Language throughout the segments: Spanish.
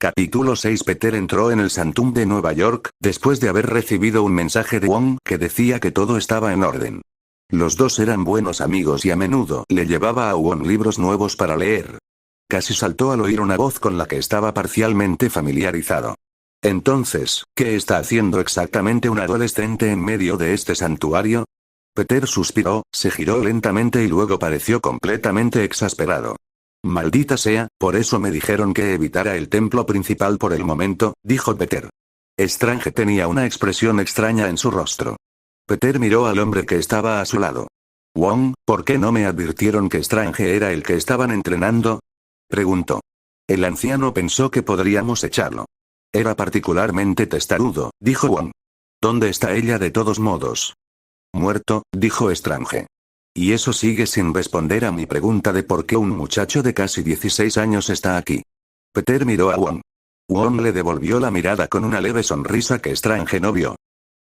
Capítulo 6. Peter entró en el Santum de Nueva York, después de haber recibido un mensaje de Wong que decía que todo estaba en orden. Los dos eran buenos amigos y a menudo le llevaba a Wong libros nuevos para leer. Casi saltó al oír una voz con la que estaba parcialmente familiarizado. Entonces, ¿qué está haciendo exactamente un adolescente en medio de este santuario? Peter suspiró, se giró lentamente y luego pareció completamente exasperado. Maldita sea, por eso me dijeron que evitara el templo principal por el momento, dijo Peter. Strange tenía una expresión extraña en su rostro. Peter miró al hombre que estaba a su lado. Wong, ¿por qué no me advirtieron que Strange era el que estaban entrenando? Preguntó. El anciano pensó que podríamos echarlo. Era particularmente testarudo, dijo Wong. ¿Dónde está ella de todos modos? Muerto, dijo Strange. Y eso sigue sin responder a mi pregunta de por qué un muchacho de casi 16 años está aquí. Peter miró a Wong. Wong le devolvió la mirada con una leve sonrisa que Strange no vio.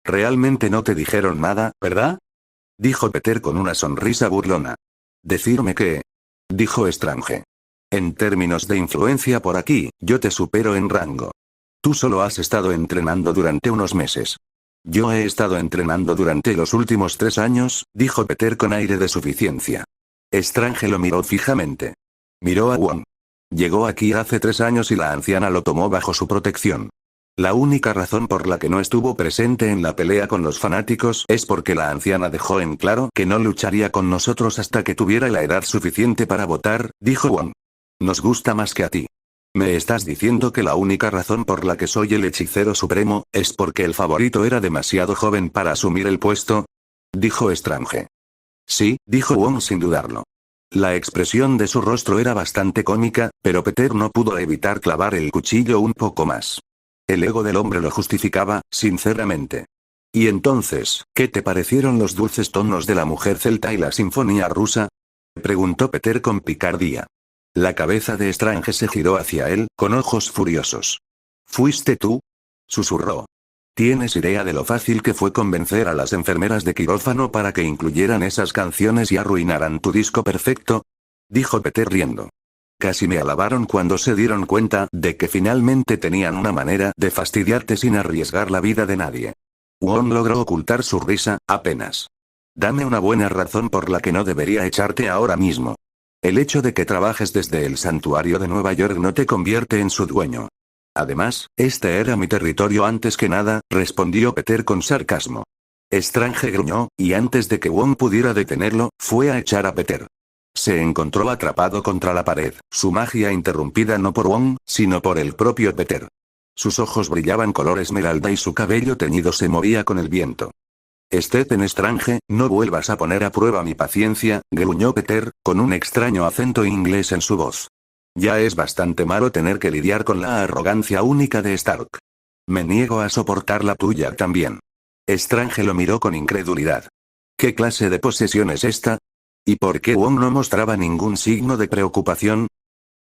Realmente no te dijeron nada, ¿verdad? Dijo Peter con una sonrisa burlona. Decirme qué, dijo Strange. En términos de influencia por aquí, yo te supero en rango. Tú solo has estado entrenando durante unos meses. Yo he estado entrenando durante los últimos 3 años, dijo Peter con aire de suficiencia. Strange lo miró fijamente. Miró a Wong. Llegó aquí hace 3 años y la anciana lo tomó bajo su protección. La única razón por la que no estuvo presente en la pelea con los fanáticos es porque la anciana dejó en claro que no lucharía con nosotros hasta que tuviera la edad suficiente para votar, dijo Wong. Nos gusta más que a ti. ¿Me estás diciendo que la única razón por la que soy el hechicero supremo, es porque el favorito era demasiado joven para asumir el puesto? Dijo Strange. Sí, dijo Wong sin dudarlo. La expresión de su rostro era bastante cómica, pero Peter no pudo evitar clavar el cuchillo un poco más. El ego del hombre lo justificaba, sinceramente. ¿Y entonces, qué te parecieron los dulces tonos de la mujer celta y la sinfonía rusa? Preguntó Peter con picardía. La cabeza de Strange se giró hacia él, con ojos furiosos. ¿Fuiste tú? Susurró. ¿Tienes idea de lo fácil que fue convencer a las enfermeras de quirófano para que incluyeran esas canciones y arruinaran tu disco perfecto? Dijo Peter riendo. Casi me alabaron cuando se dieron cuenta de que finalmente tenían una manera de fastidiarte sin arriesgar la vida de nadie. Wong logró ocultar su risa, apenas. Dame una buena razón por la que no debería echarte ahora mismo. El hecho de que trabajes desde el santuario de Nueva York no te convierte en su dueño. Además, este era mi territorio antes que nada, respondió Peter con sarcasmo. Strange gruñó, y antes de que Wong pudiera detenerlo, fue a echar a Peter. Se encontró atrapado contra la pared, su magia interrumpida no por Wong, sino por el propio Peter. Sus ojos brillaban color esmeralda y su cabello teñido se movía con el viento. Stephen Strange, no vuelvas a poner a prueba mi paciencia, gruñó Peter, con un extraño acento inglés en su voz. Ya es bastante malo tener que lidiar con la arrogancia única de Stark. Me niego a soportar la tuya también. Strange lo miró con incredulidad. ¿Qué clase de posesión es esta? ¿Y por qué Wong no mostraba ningún signo de preocupación?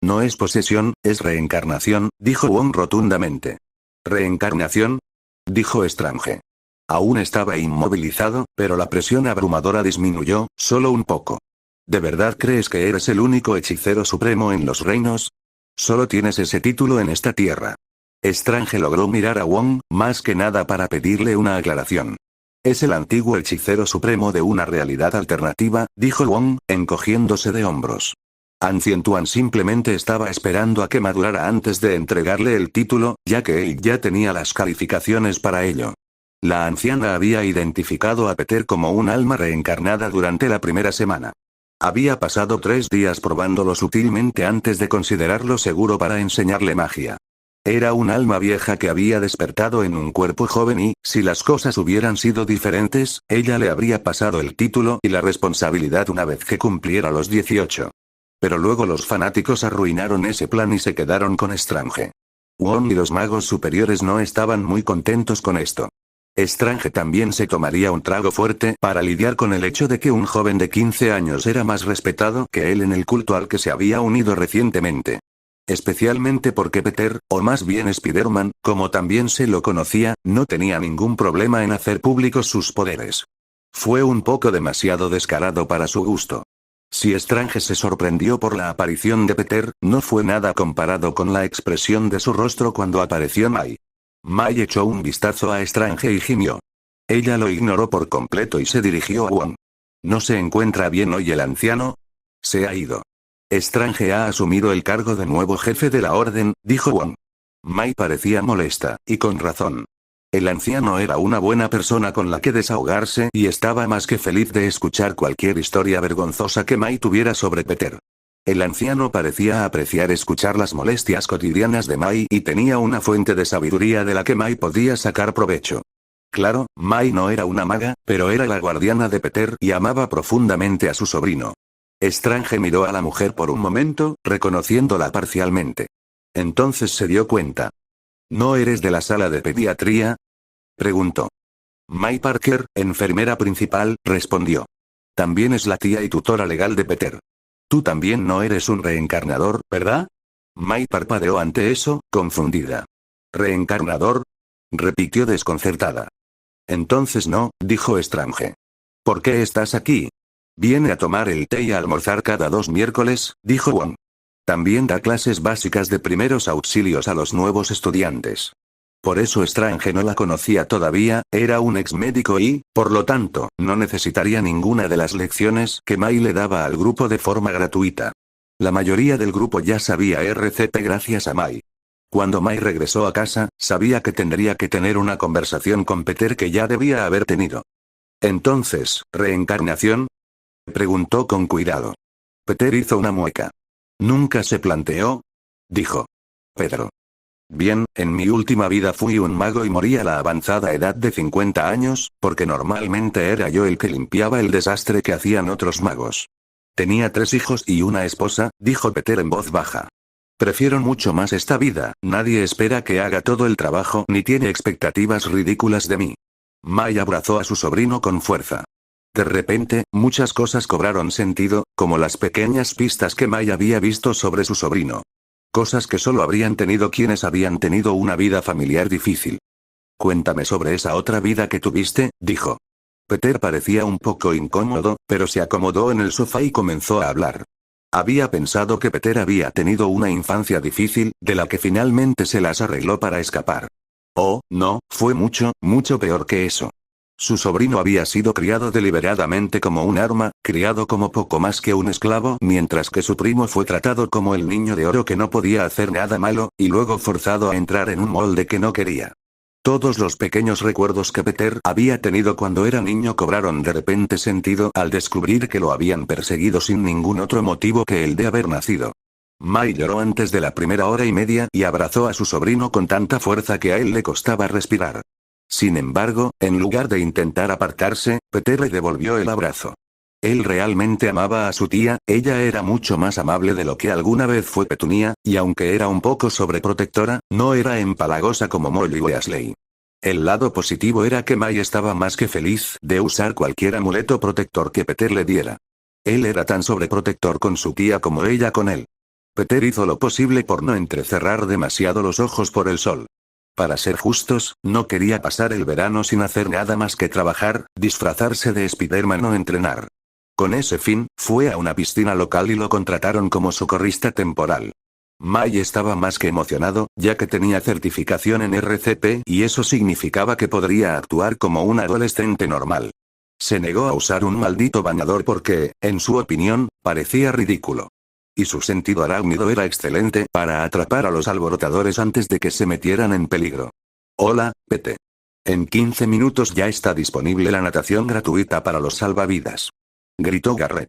No es posesión, es reencarnación, dijo Wong rotundamente. ¿Reencarnación? Dijo Strange. Aún estaba inmovilizado, pero la presión abrumadora disminuyó, solo un poco. ¿De verdad crees que eres el único hechicero supremo en los reinos? Solo tienes ese título en esta tierra. Strange logró mirar a Wong, más que nada para pedirle una aclaración. Es el antiguo hechicero supremo de una realidad alternativa, dijo Wong, encogiéndose de hombros. Ancien Tuan simplemente estaba esperando a que madurara antes de entregarle el título, ya que él ya tenía las calificaciones para ello. La anciana había identificado a Peter como un alma reencarnada durante la primera semana. Había pasado 3 días probándolo sutilmente antes de considerarlo seguro para enseñarle magia. Era un alma vieja que había despertado en un cuerpo joven y, si las cosas hubieran sido diferentes, ella le habría pasado el título y la responsabilidad una vez que cumpliera los 18. Pero luego los fanáticos arruinaron ese plan y se quedaron con Strange. Wong y los magos superiores no estaban muy contentos con esto. Strange también se tomaría un trago fuerte para lidiar con el hecho de que un joven de 15 años era más respetado que él en el culto al que se había unido recientemente. Especialmente porque Peter, o más bien Spider-Man, como también se lo conocía, no tenía ningún problema en hacer públicos sus poderes. Fue un poco demasiado descarado para su gusto. Si Strange se sorprendió por la aparición de Peter, no fue nada comparado con la expresión de su rostro cuando apareció Mai. Mai echó un vistazo a Strange y gimió. Ella lo ignoró por completo y se dirigió a Wong. ¿No se encuentra bien hoy el anciano? Se ha ido. Strange ha asumido el cargo de nuevo jefe de la orden, dijo Wong. Mai parecía molesta, y con razón. El anciano era una buena persona con la que desahogarse y estaba más que feliz de escuchar cualquier historia vergonzosa que Mai tuviera sobre Peter. El anciano parecía apreciar escuchar las molestias cotidianas de Mai y tenía una fuente de sabiduría de la que Mai podía sacar provecho. Claro, Mai no era una maga, pero era la guardiana de Peter y amaba profundamente a su sobrino. Strange miró a la mujer por un momento, reconociéndola parcialmente. Entonces se dio cuenta. ¿No eres de la sala de pediatría? Preguntó. Mai Parker, enfermera principal, respondió. También es la tía y tutora legal de Peter. Tú también no eres un reencarnador, ¿verdad? Mai parpadeó ante eso, confundida. ¿Reencarnador? Repitió desconcertada. Entonces no, dijo Strange. ¿Por qué estás aquí? Viene a tomar el té y a almorzar cada 2 miércoles, dijo Wong. También da clases básicas de primeros auxilios a los nuevos estudiantes. Por eso Strange no la conocía todavía, era un ex médico y, por lo tanto, no necesitaría ninguna de las lecciones que Mai le daba al grupo de forma gratuita. La mayoría del grupo ya sabía RCP gracias a Mai. Cuando Mai regresó a casa, sabía que tendría que tener una conversación con Peter que ya debía haber tenido. Entonces, ¿reencarnación? Preguntó con cuidado. Peter hizo una mueca. ¿Nunca se planteó? Dijo. Pedro. Bien, en mi última vida fui un mago y morí a la avanzada edad de 50 años, porque normalmente era yo el que limpiaba el desastre que hacían otros magos. Tenía 3 hijos y una esposa, dijo Peter en voz baja. Prefiero mucho más esta vida, nadie espera que haga todo el trabajo ni tiene expectativas ridículas de mí. Mai abrazó a su sobrino con fuerza. De repente, muchas cosas cobraron sentido, como las pequeñas pistas que Mai había visto sobre su sobrino. Cosas que solo habrían tenido quienes habían tenido una vida familiar difícil. Cuéntame sobre esa otra vida que tuviste, dijo. Peter parecía un poco incómodo, pero se acomodó en el sofá y comenzó a hablar. Había pensado que Peter había tenido una infancia difícil, de la que finalmente se las arregló para escapar. Oh, no, fue mucho, mucho peor que eso. Su sobrino había sido criado deliberadamente como un arma, criado como poco más que un esclavo, mientras que su primo fue tratado como el niño de oro que no podía hacer nada malo, y luego forzado a entrar en un molde que no quería. Todos los pequeños recuerdos que Peter había tenido cuando era niño cobraron de repente sentido al descubrir que lo habían perseguido sin ningún otro motivo que el de haber nacido. Mai lloró antes de la primera hora y media y abrazó a su sobrino con tanta fuerza que a él le costaba respirar. Sin embargo, en lugar de intentar apartarse, Peter le devolvió el abrazo. Él realmente amaba a su tía, ella era mucho más amable de lo que alguna vez fue Petunia, y aunque era un poco sobreprotectora, no era empalagosa como Molly Weasley. El lado positivo era que Mai estaba más que feliz de usar cualquier amuleto protector que Peter le diera. Él era tan sobreprotector con su tía como ella con él. Peter hizo lo posible por no entrecerrar demasiado los ojos por el sol. Para ser justos, no quería pasar el verano sin hacer nada más que trabajar, disfrazarse de Spiderman o entrenar. Con ese fin, fue a una piscina local y lo contrataron como socorrista temporal. Mai estaba más que emocionado, ya que tenía certificación en RCP y eso significaba que podría actuar como un adolescente normal. Se negó a usar un maldito bañador porque, en su opinión, parecía ridículo. Y su sentido arácnido era excelente para atrapar a los alborotadores antes de que se metieran en peligro. Hola, Pete. En 15 minutos ya está disponible la natación gratuita para los salvavidas. Gritó Garrett.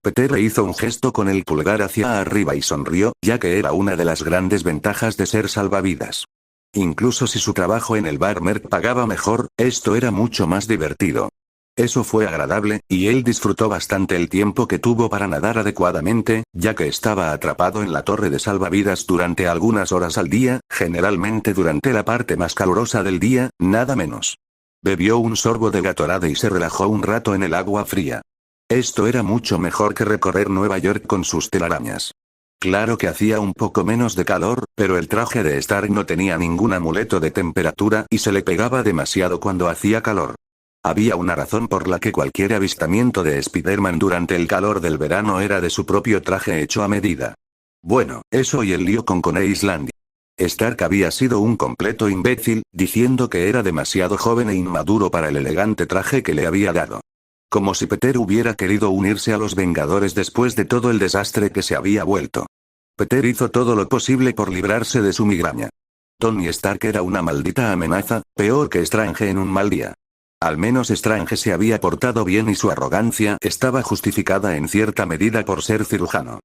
Peter hizo un gesto con el pulgar hacia arriba y sonrió, ya que era una de las grandes ventajas de ser salvavidas. Incluso si su trabajo en el bar Merck pagaba mejor, esto era mucho más divertido. Eso fue agradable, y él disfrutó bastante el tiempo que tuvo para nadar adecuadamente, ya que estaba atrapado en la torre de salvavidas durante algunas horas al día, generalmente durante la parte más calurosa del día, nada menos. Bebió un sorbo de Gatorade y se relajó un rato en el agua fría. Esto era mucho mejor que recorrer Nueva York con sus telarañas. Claro que hacía un poco menos de calor, pero el traje de Stark no tenía ningún amuleto de temperatura y se le pegaba demasiado cuando hacía calor. Había una razón por la que cualquier avistamiento de Spider-Man durante el calor del verano era de su propio traje hecho a medida. Bueno, eso y el lío con Coney Island. Stark había sido un completo imbécil, diciendo que era demasiado joven e inmaduro para el elegante traje que le había dado. Como si Peter hubiera querido unirse a los Vengadores después de todo el desastre que se había vuelto. Peter hizo todo lo posible por librarse de su migraña. Tony Stark era una maldita amenaza, peor que Strange en un mal día. Al menos Strange se había portado bien y su arrogancia estaba justificada en cierta medida por ser cirujano.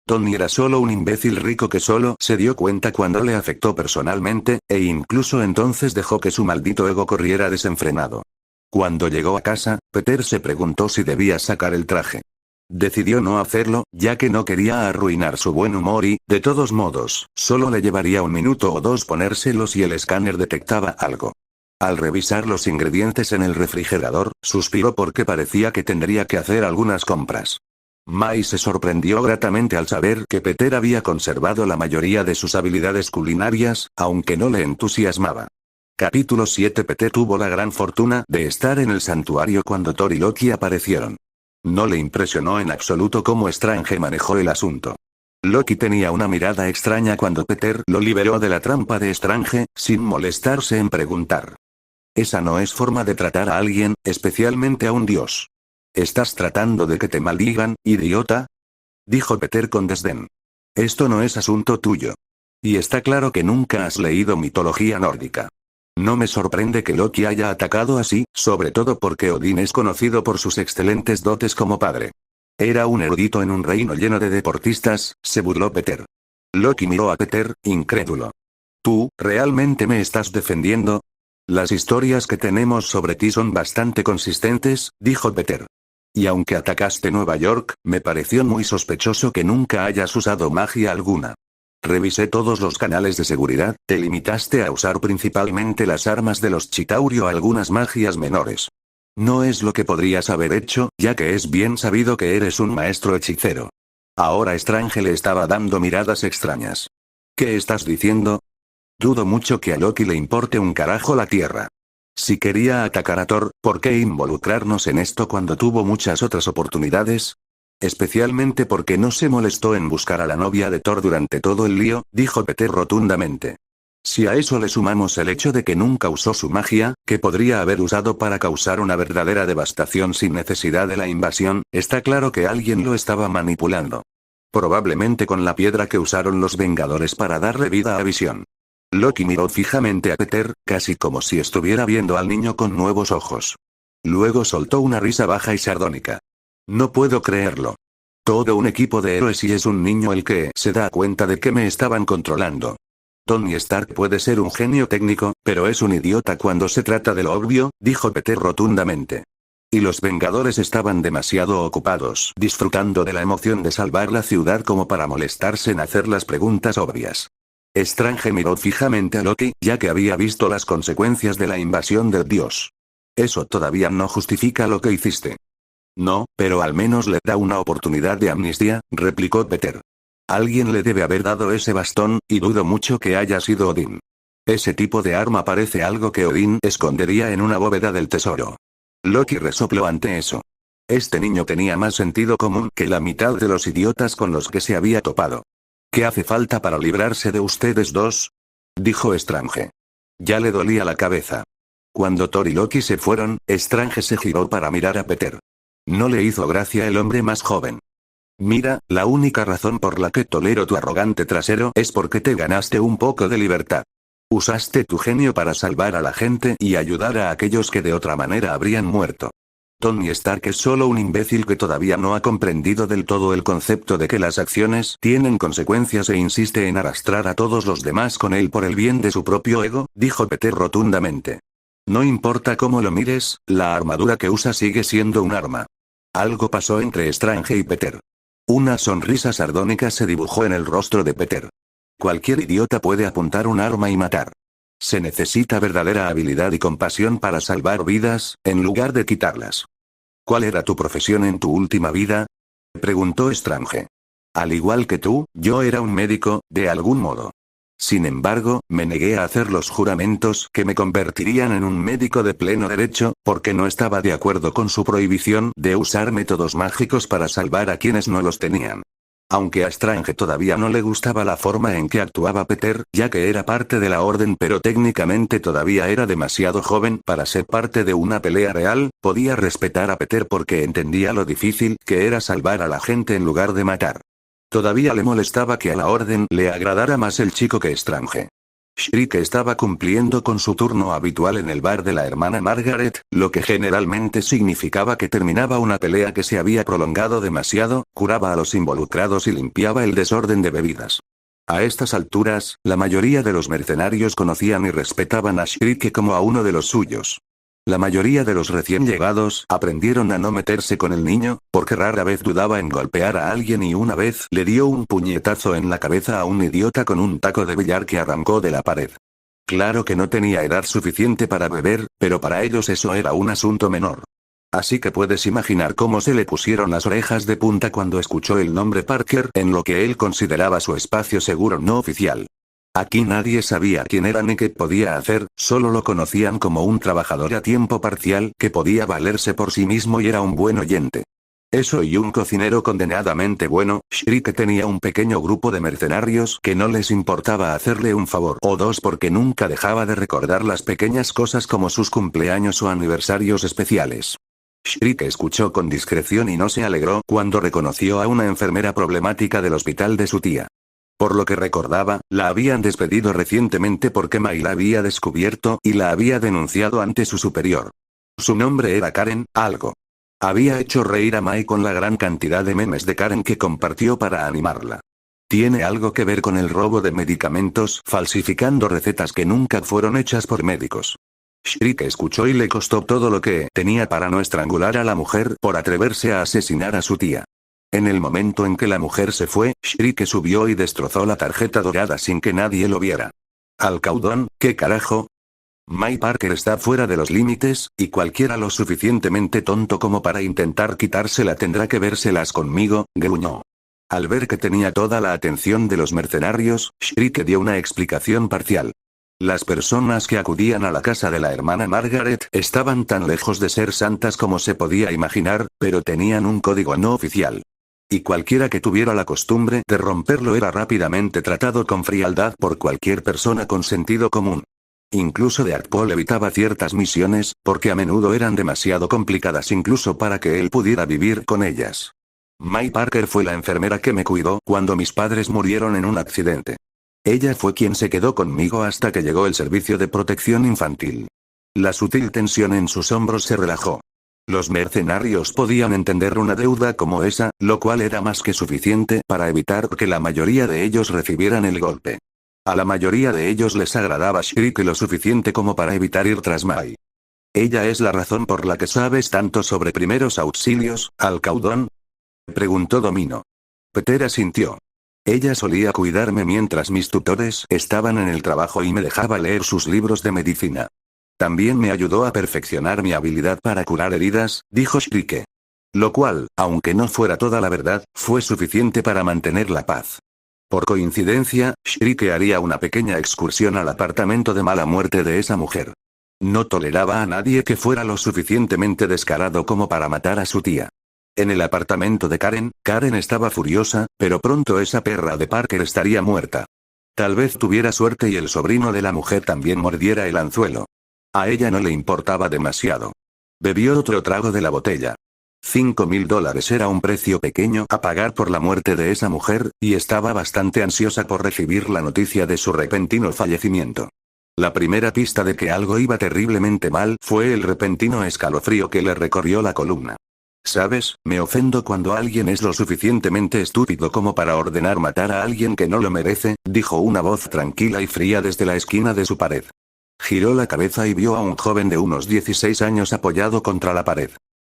Tony era solo un imbécil rico que solo se dio cuenta cuando le afectó personalmente, e incluso entonces dejó que su maldito ego corriera desenfrenado. Cuando llegó a casa, Peter se preguntó si debía sacar el traje. Decidió no hacerlo, ya que no quería arruinar su buen humor y, de todos modos, solo le llevaría 1 minuto o 2 ponérselo si el escáner detectaba algo. Al revisar los ingredientes en el refrigerador, suspiró porque parecía que tendría que hacer algunas compras. Mai se sorprendió gratamente al saber que Peter había conservado la mayoría de sus habilidades culinarias, aunque no le entusiasmaba. Capítulo 7. Peter tuvo la gran fortuna de estar en el santuario cuando Thor y Loki aparecieron. No le impresionó en absoluto cómo Strange manejó el asunto. Loki tenía una mirada extraña cuando Peter lo liberó de la trampa de Strange, sin molestarse en preguntar. Esa no es forma de tratar a alguien, especialmente a un dios. ¿Estás tratando de que te maldigan, idiota?, dijo Peter con desdén. Esto no es asunto tuyo. Y está claro que nunca has leído mitología nórdica. No me sorprende que Loki haya atacado así, sobre todo porque Odín es conocido por sus excelentes dotes como padre. Era un erudito en un reino lleno de deportistas, se burló Peter. Loki miró a Peter, incrédulo. ¿Tú, realmente me estás defendiendo? Las historias que tenemos sobre ti son bastante consistentes, dijo Peter. Y aunque atacaste Nueva York, me pareció muy sospechoso que nunca hayas usado magia alguna. Revisé todos los canales de seguridad, te limitaste a usar principalmente las armas de los Chitauri o algunas magias menores. No es lo que podrías haber hecho, ya que es bien sabido que eres un maestro hechicero. Ahora Strange le estaba dando miradas extrañas. ¿Qué estás diciendo? Dudo mucho que a Loki le importe un carajo la tierra. Si quería atacar a Thor, ¿por qué involucrarnos en esto cuando tuvo muchas otras oportunidades? Especialmente porque no se molestó en buscar a la novia de Thor durante todo el lío, dijo Peter rotundamente. Si a eso le sumamos el hecho de que nunca usó su magia, que podría haber usado para causar una verdadera devastación sin necesidad de la invasión, está claro que alguien lo estaba manipulando. Probablemente con la piedra que usaron los Vengadores para darle vida a Visión. Loki miró fijamente a Peter, casi como si estuviera viendo al niño con nuevos ojos. Luego soltó una risa baja y sardónica. No puedo creerlo. Todo un equipo de héroes y es un niño el que se da cuenta de que me estaban controlando. Tony Stark puede ser un genio técnico, pero es un idiota cuando se trata de lo obvio, dijo Peter rotundamente. Y los Vengadores estaban demasiado ocupados disfrutando de la emoción de salvar la ciudad como para molestarse en hacer las preguntas obvias. Strange miró fijamente a Loki, ya que había visto las consecuencias de la invasión del dios. Eso todavía no justifica lo que hiciste. No, pero al menos le da una oportunidad de amnistía, replicó Peter. Alguien le debe haber dado ese bastón, y dudo mucho que haya sido Odín. Ese tipo de arma parece algo que Odín escondería en una bóveda del tesoro. Loki resopló ante eso. Este niño tenía más sentido común que la mitad de los idiotas con los que se había topado. ¿Qué hace falta para librarse de ustedes dos?, dijo Strange. Ya le dolía la cabeza. Cuando Thor y Loki se fueron, Strange se giró para mirar a Peter. No le hizo gracia el hombre más joven. Mira, la única razón por la que tolero tu arrogante trasero es porque te ganaste un poco de libertad. Usaste tu genio para salvar a la gente y ayudar a aquellos que de otra manera habrían muerto. Tony Stark es solo un imbécil que todavía no ha comprendido del todo el concepto de que las acciones tienen consecuencias e insiste en arrastrar a todos los demás con él por el bien de su propio ego, dijo Peter rotundamente. No importa cómo lo mires, la armadura que usa sigue siendo un arma. Algo pasó entre Strange y Peter. Una sonrisa sardónica se dibujó en el rostro de Peter. Cualquier idiota puede apuntar un arma y matar. Se necesita verdadera habilidad y compasión para salvar vidas, en lugar de quitarlas. ¿Cuál era tu profesión en tu última vida?, preguntó Strange. Al igual que tú, yo era un médico, de algún modo. Sin embargo, me negué a hacer los juramentos que me convertirían en un médico de pleno derecho, porque no estaba de acuerdo con su prohibición de usar métodos mágicos para salvar a quienes no los tenían. Aunque a Strange todavía no le gustaba la forma en que actuaba Peter, ya que era parte de la orden pero técnicamente todavía era demasiado joven para ser parte de una pelea real, podía respetar a Peter porque entendía lo difícil que era salvar a la gente en lugar de matar. Todavía le molestaba que a la orden le agradara más el chico que Strange. Shriek estaba cumpliendo con su turno habitual en el bar de la hermana Margaret, lo que generalmente significaba que terminaba una pelea que se había prolongado demasiado, curaba a los involucrados y limpiaba el desorden de bebidas. A estas alturas, la mayoría de los mercenarios conocían y respetaban a Shriek como a uno de los suyos. La mayoría de los recién llegados aprendieron a no meterse con el niño, porque rara vez dudaba en golpear a alguien y una vez le dio un puñetazo en la cabeza a un idiota con un taco de billar que arrancó de la pared. Claro que no tenía edad suficiente para beber, pero para ellos eso era un asunto menor. Así que puedes imaginar cómo se le pusieron las orejas de punta cuando escuchó el nombre Parker en lo que él consideraba su espacio seguro no oficial. Aquí nadie sabía quién era ni qué podía hacer, solo lo conocían como un trabajador a tiempo parcial que podía valerse por sí mismo y era un buen oyente. Eso y un cocinero condenadamente bueno, Shriek tenía un pequeño grupo de mercenarios que no les importaba hacerle un favor o dos porque nunca dejaba de recordar las pequeñas cosas como sus cumpleaños o aniversarios especiales. Shriek escuchó con discreción y no se alegró cuando reconoció a una enfermera problemática del hospital de su tía. Por lo que recordaba, la habían despedido recientemente porque May la había descubierto y la había denunciado ante su superior. Su nombre era Karen, algo. Había hecho reír a May con la gran cantidad de memes de Karen que compartió para animarla. Tiene algo que ver con el robo de medicamentos, falsificando recetas que nunca fueron hechas por médicos. Shriek escuchó y le costó todo lo que tenía para no estrangular a la mujer por atreverse a asesinar a su tía. En el momento en que la mujer se fue, Shriek subió y destrozó la tarjeta dorada sin que nadie lo viera. Alcaudón, ¿qué carajo? May Parker está fuera de los límites, y cualquiera lo suficientemente tonto como para intentar quitársela tendrá que vérselas conmigo, gruñó. Al ver que tenía toda la atención de los mercenarios, Shriek dio una explicación parcial. Las personas que acudían a la casa de la hermana Margaret estaban tan lejos de ser santas como se podía imaginar, pero tenían un código no oficial. Y cualquiera que tuviera la costumbre de romperlo era rápidamente tratado con frialdad por cualquier persona con sentido común. Incluso Deadpool evitaba ciertas misiones, porque a menudo eran demasiado complicadas incluso para que él pudiera vivir con ellas. May Parker fue la enfermera que me cuidó cuando mis padres murieron en un accidente. Ella fue quien se quedó conmigo hasta que llegó el servicio de protección infantil. La sutil tensión en sus hombros se relajó. Los mercenarios podían entender una deuda como esa, lo cual era más que suficiente para evitar que la mayoría de ellos recibieran el golpe. A la mayoría de ellos les agradaba Shriek lo suficiente como para evitar ir tras May. ¿Ella es la razón por la que sabes tanto sobre primeros auxilios, Alcaudón? Preguntó Domino. Peter asintió. Ella solía cuidarme mientras mis tutores estaban en el trabajo y me dejaba leer sus libros de medicina. También me ayudó a perfeccionar mi habilidad para curar heridas, dijo Shriek. Lo cual, aunque no fuera toda la verdad, fue suficiente para mantener la paz. Por coincidencia, Shriek haría una pequeña excursión al apartamento de mala muerte de esa mujer. No toleraba a nadie que fuera lo suficientemente descarado como para matar a su tía. En el apartamento de Karen, Karen estaba furiosa, pero pronto esa perra de Parker estaría muerta. Tal vez tuviera suerte y el sobrino de la mujer también mordiera el anzuelo. A ella no le importaba demasiado. Bebió otro trago de la botella. $5,000 era un precio pequeño a pagar por la muerte de esa mujer, y estaba bastante ansiosa por recibir la noticia de su repentino fallecimiento. La primera pista de que algo iba terriblemente mal fue el repentino escalofrío que le recorrió la columna. ¿Sabes? Me ofendo cuando alguien es lo suficientemente estúpido como para ordenar matar a alguien que no lo merece, dijo una voz tranquila y fría desde la esquina de su pared. Giró la cabeza y vio a un joven de unos 16 años apoyado contra la pared.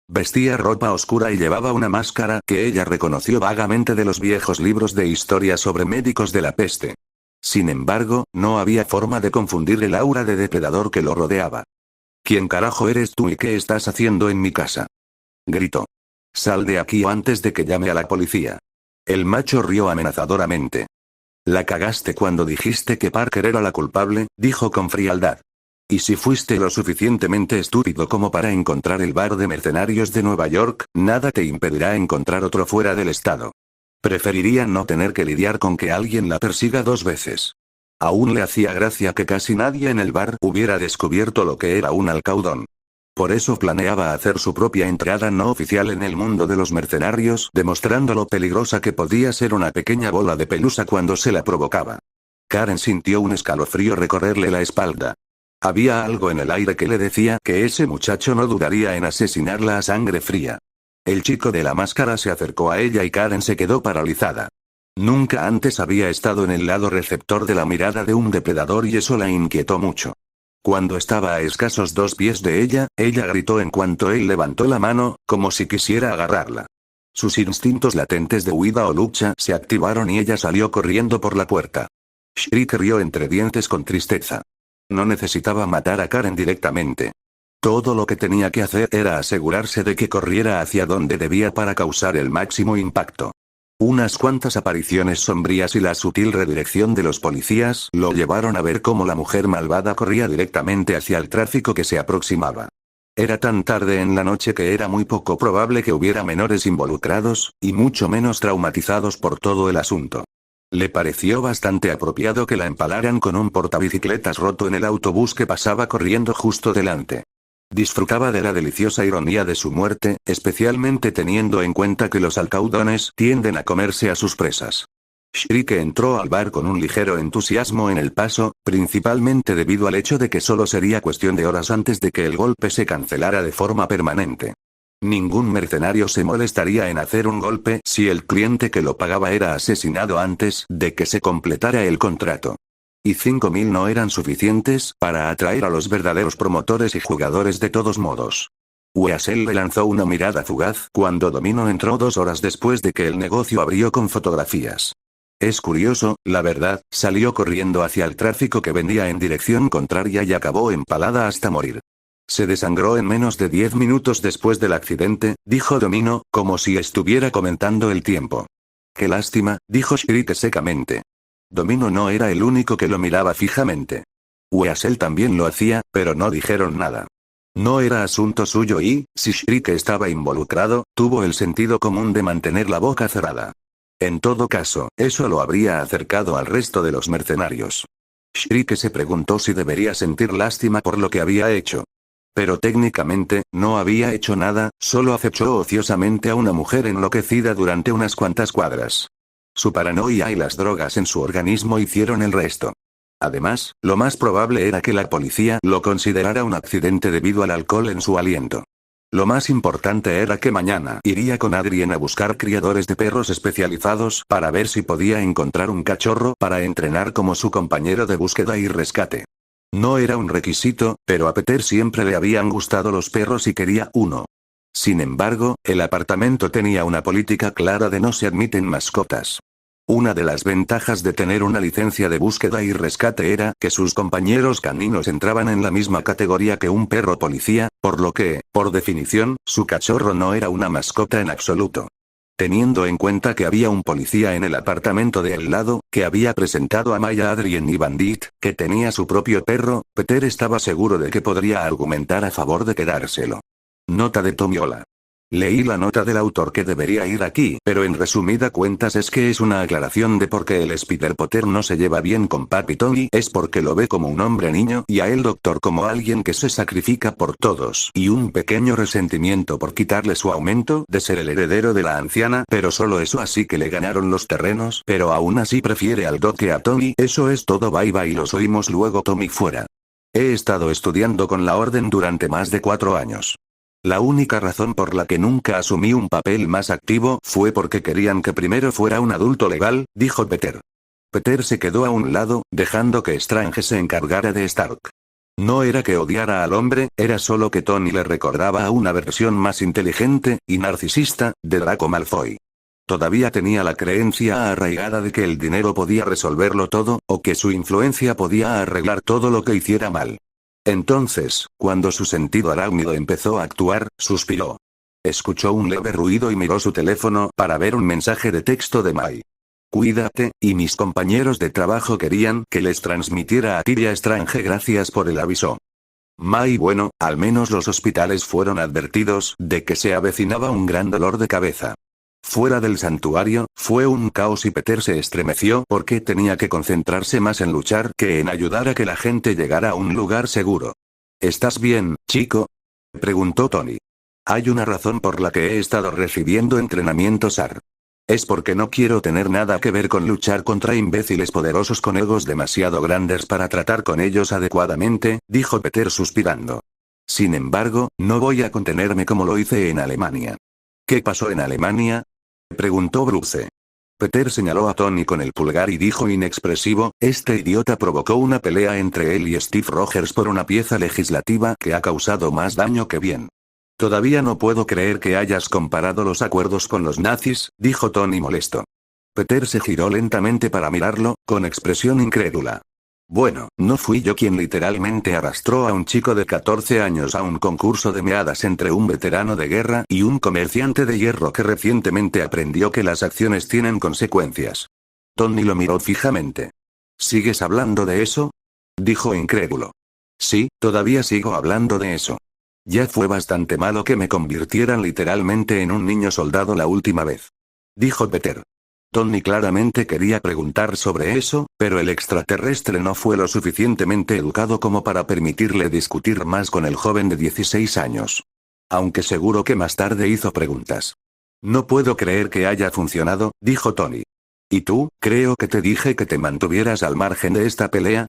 Vestía ropa oscura y llevaba una máscara que ella reconoció vagamente de los viejos libros de historia sobre médicos de la peste. Sin embargo, no había forma de confundir el aura de depredador que lo rodeaba. ¿Quién carajo eres tú y qué estás haciendo en mi casa?, gritó. Sal de aquí o antes de que llame a la policía. El macho rió amenazadoramente. La cagaste cuando dijiste que Parker era la culpable, dijo con frialdad. Y si fuiste lo suficientemente estúpido como para encontrar el bar de mercenarios de Nueva York, nada te impedirá encontrar otro fuera del estado. Preferiría no tener que lidiar con que alguien la persiga 2 veces. Aún le hacía gracia que casi nadie en el bar hubiera descubierto lo que era un alcaudón. Por eso planeaba hacer su propia entrada no oficial en el mundo de los mercenarios, demostrando lo peligrosa que podía ser una pequeña bola de pelusa cuando se la provocaba. Karen sintió un escalofrío recorrerle la espalda. Había algo en el aire que le decía que ese muchacho no dudaría en asesinarla a sangre fría. El chico de la máscara se acercó a ella y Karen se quedó paralizada. Nunca antes había estado en el lado receptor de la mirada de un depredador y eso la inquietó mucho. Cuando estaba a escasos 2 pies de ella, ella gritó en cuanto él levantó la mano, como si quisiera agarrarla. Sus instintos latentes de huida o lucha se activaron y ella salió corriendo por la puerta. Shriek rió entre dientes con tristeza. No necesitaba matar a Karen directamente. Todo lo que tenía que hacer era asegurarse de que corriera hacia donde debía para causar el máximo impacto. Unas cuantas apariciones sombrías y la sutil redirección de los policías lo llevaron a ver cómo la mujer malvada corría directamente hacia el tráfico que se aproximaba. Era tan tarde en la noche que era muy poco probable que hubiera menores involucrados, y mucho menos traumatizados por todo el asunto. Le pareció bastante apropiado que la empalaran con un portabicicletas roto en el autobús que pasaba corriendo justo delante. Disfrutaba de la deliciosa ironía de su muerte, especialmente teniendo en cuenta que los alcaudones tienden a comerse a sus presas. Shriek entró al bar con un ligero entusiasmo en el paso, principalmente debido al hecho de que solo sería cuestión de horas antes de que el golpe se cancelara de forma permanente. Ningún mercenario se molestaría en hacer un golpe si el cliente que lo pagaba era asesinado antes de que se completara el contrato. Y 5.000 no eran suficientes para atraer a los verdaderos promotores y jugadores de todos modos. Weasel le lanzó una mirada fugaz cuando Domino entró 2 horas después de que el negocio abrió con fotografías. Es curioso, la verdad, salió corriendo hacia el tráfico que venía en dirección contraria y acabó empalada hasta morir. Se desangró en menos de 10 minutos después del accidente, dijo Domino, como si estuviera comentando el tiempo. Qué lástima, dijo Shriek secamente. Domino no era el único que lo miraba fijamente. Weasel también lo hacía, pero no dijeron nada. No era asunto suyo y, si Shriek estaba involucrado, tuvo el sentido común de mantener la boca cerrada. En todo caso, eso lo habría acercado al resto de los mercenarios. Shriek se preguntó si debería sentir lástima por lo que había hecho. Pero técnicamente, no había hecho nada, solo acechó ociosamente a una mujer enloquecida durante unas cuantas cuadras. Su paranoia y las drogas en su organismo hicieron el resto. Además, lo más probable era que la policía lo considerara un accidente debido al alcohol en su aliento. Lo más importante era que mañana iría con Adrien a buscar criadores de perros especializados para ver si podía encontrar un cachorro para entrenar como su compañero de búsqueda y rescate. No era un requisito, pero a Peter siempre le habían gustado los perros y quería uno. Sin embargo, el apartamento tenía una política clara de no se admiten mascotas. Una de las ventajas de tener una licencia de búsqueda y rescate era que sus compañeros caninos entraban en la misma categoría que un perro policía, por lo que, por definición, su cachorro no era una mascota en absoluto. Teniendo en cuenta que había un policía en el apartamento de al lado, que había presentado a Maya Adrien y Bandit, que tenía su propio perro, Peter estaba seguro de que podría argumentar a favor de quedárselo. Nota de Tomiola. Leí la nota del autor que debería ir aquí, pero en resumida cuentas es que es una aclaración de por qué el Spider Potter no se lleva bien con Papi Tony, es porque lo ve como un hombre niño y a el doctor como alguien que se sacrifica por todos y un pequeño resentimiento por quitarle su aumento de ser el heredero de la anciana, pero solo eso, así que le ganaron los terrenos, pero aún así prefiere al Doc que a Tony. Eso es todo, bye bye, los oímos luego. Tommy fuera. He estado estudiando con la orden durante más de 4 años. La única razón por la que nunca asumí un papel más activo fue porque querían que primero fuera un adulto legal, dijo Peter. Peter se quedó a un lado, dejando que Strange se encargara de Stark. No era que odiara al hombre, era solo que Tony le recordaba a una versión más inteligente y narcisista de Draco Malfoy. Todavía tenía la creencia arraigada de que el dinero podía resolverlo todo, o que su influencia podía arreglar todo lo que hiciera mal. Entonces, cuando su sentido arácnido empezó a actuar, suspiró. Escuchó un leve ruido y miró su teléfono para ver un mensaje de texto de Mai. Cuídate, y mis compañeros de trabajo querían que les transmitiera a ti y a Strange gracias por el aviso. Mai bueno, al menos los hospitales fueron advertidos de que se avecinaba un gran dolor de cabeza. Fuera del santuario, fue un caos y Peter se estremeció porque tenía que concentrarse más en luchar que en ayudar a que la gente llegara a un lugar seguro. ¿Estás bien, chico?, preguntó Tony. Hay una razón por la que he estado recibiendo entrenamiento SAR. Es porque no quiero tener nada que ver con luchar contra imbéciles poderosos con egos demasiado grandes para tratar con ellos adecuadamente, dijo Peter suspirando. Sin embargo, no voy a contenerme como lo hice en Alemania. ¿Qué pasó en Alemania?, preguntó Bruce. Peter señaló a Tony con el pulgar y dijo inexpresivo, este idiota provocó una pelea entre él y Steve Rogers por una pieza legislativa que ha causado más daño que bien. Todavía no puedo creer que hayas comparado los acuerdos con los nazis, dijo Tony molesto. Peter se giró lentamente para mirarlo, con expresión incrédula. Bueno, no fui yo quien literalmente arrastró a un chico de 14 años a un concurso de meadas entre un veterano de guerra y un comerciante de hierro que recientemente aprendió que las acciones tienen consecuencias. Tony lo miró fijamente. ¿Sigues hablando de eso?, dijo incrédulo. Sí, todavía sigo hablando de eso. Ya fue bastante malo que me convirtieran literalmente en un niño soldado la última vez, dijo Peter. Tony claramente quería preguntar sobre eso, pero el extraterrestre no fue lo suficientemente educado como para permitirle discutir más con el joven de 16 años. Aunque seguro que más tarde hizo preguntas. No puedo creer que haya funcionado, dijo Tony. ¿Y tú, creo que te dije que te mantuvieras al margen de esta pelea?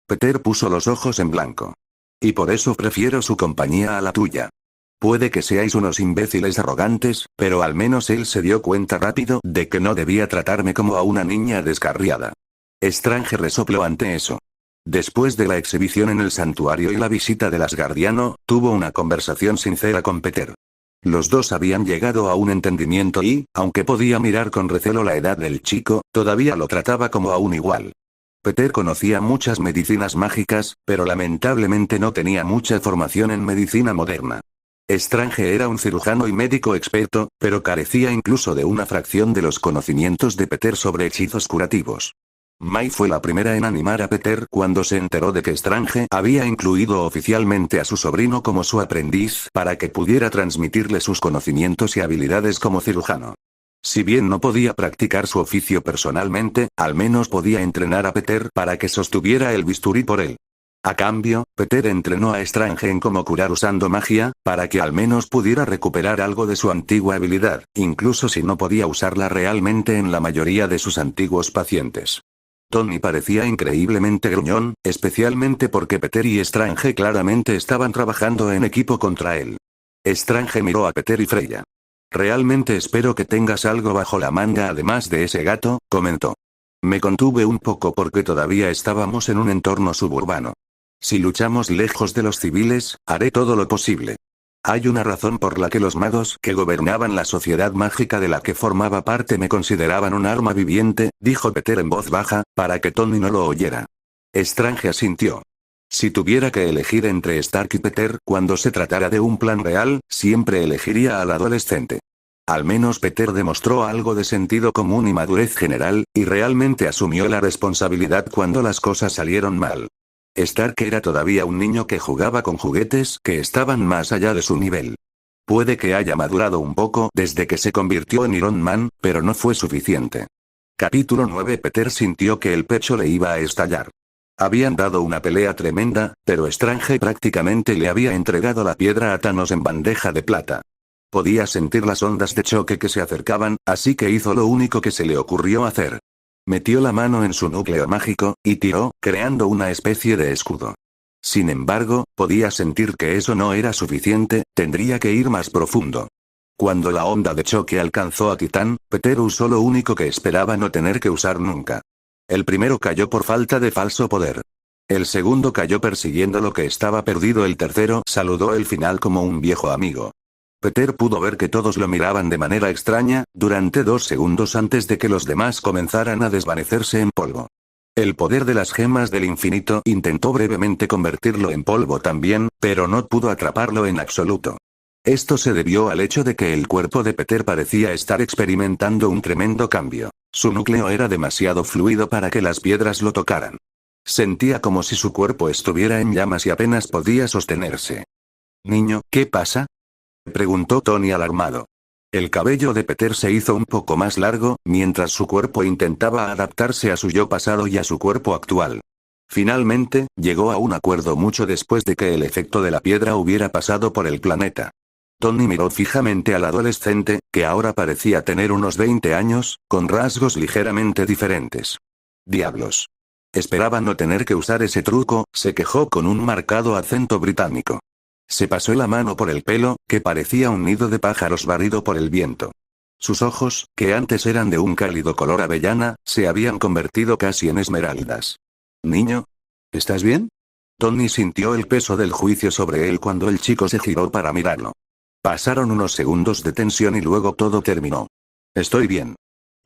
Peter puso los ojos en blanco. Y por eso prefiero su compañía a la tuya. Puede que seáis unos imbéciles arrogantes, pero al menos él se dio cuenta rápido de que no debía tratarme como a una niña descarriada. Strange resopló ante eso. Después de la exhibición en el santuario y la visita del Asgardiano, tuvo una conversación sincera con Peter. Los dos habían llegado a un entendimiento y, aunque podía mirar con recelo la edad del chico, todavía lo trataba como a un igual. Peter conocía muchas medicinas mágicas, pero lamentablemente no tenía mucha formación en medicina moderna. Strange era un cirujano y médico experto, pero carecía incluso de una fracción de los conocimientos de Peter sobre hechizos curativos. Mai fue la primera en animar a Peter cuando se enteró de que Strange había incluido oficialmente a su sobrino como su aprendiz para que pudiera transmitirle sus conocimientos y habilidades como cirujano. Si bien no podía practicar su oficio personalmente, al menos podía entrenar a Peter para que sostuviera el bisturí por él. A cambio, Peter entrenó a Strange en cómo curar usando magia, para que al menos pudiera recuperar algo de su antigua habilidad, incluso si no podía usarla realmente en la mayoría de sus antiguos pacientes. Tony parecía increíblemente gruñón, especialmente porque Peter y Strange claramente estaban trabajando en equipo contra él. Strange miró a Peter y Freya. Realmente espero que tengas algo bajo la manga además de ese gato, comentó. Me contuve un poco porque todavía estábamos en un entorno suburbano. Si luchamos lejos de los civiles, haré todo lo posible. Hay una razón por la que los magos que gobernaban la sociedad mágica de la que formaba parte me consideraban un arma viviente, dijo Peter en voz baja, para que Tony no lo oyera. Strange asintió. Si tuviera que elegir entre Stark y Peter cuando se tratara de un plan real, siempre elegiría al adolescente. Al menos Peter demostró algo de sentido común y madurez general, y realmente asumió la responsabilidad cuando las cosas salieron mal. Stark era todavía un niño que jugaba con juguetes que estaban más allá de su nivel. Puede que haya madurado un poco desde que se convirtió en Iron Man, pero no fue suficiente. Capítulo 9. Peter sintió que el pecho le iba a estallar. Habían dado una pelea tremenda, pero Strange prácticamente le había entregado la piedra a Thanos en bandeja de plata. Podía sentir las ondas de choque que se acercaban, así que hizo lo único que se le ocurrió hacer. Metió la mano en su núcleo mágico, y tiró, creando una especie de escudo. Sin embargo, podía sentir que eso no era suficiente, tendría que ir más profundo. Cuando la onda de choque alcanzó a Titán, Peter usó lo único que esperaba no tener que usar nunca. El primero cayó por falta de falso poder. El segundo cayó persiguiendo lo que estaba perdido. El tercero saludó el final como un viejo amigo. Peter pudo ver que todos lo miraban de manera extraña, durante 2 segundos antes de que los demás comenzaran a desvanecerse en polvo. El poder de las gemas del infinito intentó brevemente convertirlo en polvo también, pero no pudo atraparlo en absoluto. Esto se debió al hecho de que el cuerpo de Peter parecía estar experimentando un tremendo cambio. Su núcleo era demasiado fluido para que las piedras lo tocaran. Sentía como si su cuerpo estuviera en llamas y apenas podía sostenerse. «Niño, ¿qué pasa?», preguntó Tony alarmado. El cabello de Peter se hizo un poco más largo, mientras su cuerpo intentaba adaptarse a su yo pasado y a su cuerpo actual. Finalmente, llegó a un acuerdo mucho después de que el efecto de la piedra hubiera pasado por el planeta. Tony miró fijamente al adolescente, que ahora parecía tener unos 20 años, con rasgos ligeramente diferentes. «Diablos. Esperaba no tener que usar ese truco», se quejó con un marcado acento británico. Se pasó la mano por el pelo, que parecía un nido de pájaros barrido por el viento. Sus ojos, que antes eran de un cálido color avellana, se habían convertido casi en esmeraldas. «Niño, ¿estás bien?». Tony sintió el peso del juicio sobre él cuando el chico se giró para mirarlo. Pasaron unos segundos de tensión y luego todo terminó. «Estoy bien.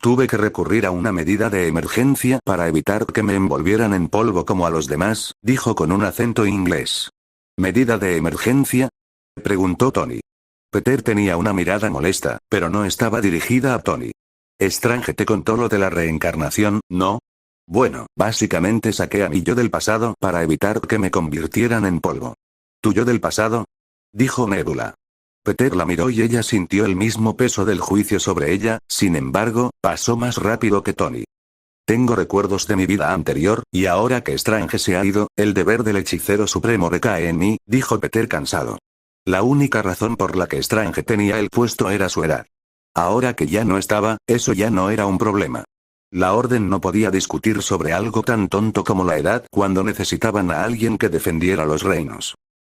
Tuve que recurrir a una medida de emergencia para evitar que me envolvieran en polvo como a los demás», dijo con un acento inglés. «¿Medida de emergencia?», preguntó Tony. Peter tenía una mirada molesta, pero no estaba dirigida a Tony. «Strange te contó lo de la reencarnación, ¿no?». «Bueno, básicamente saqué a mi yo del pasado para evitar que me convirtieran en polvo». «¿Tu yo del pasado?», dijo Nebula. Peter la miró y ella sintió el mismo peso del juicio sobre ella, sin embargo, pasó más rápido que Tony. «Tengo recuerdos de mi vida anterior, y ahora que Strange se ha ido, el deber del hechicero supremo recae en mí», dijo Peter cansado. La única razón por la que Strange tenía el puesto era su edad. Ahora que ya no estaba, eso ya no era un problema. La orden no podía discutir sobre algo tan tonto como la edad cuando necesitaban a alguien que defendiera los reinos.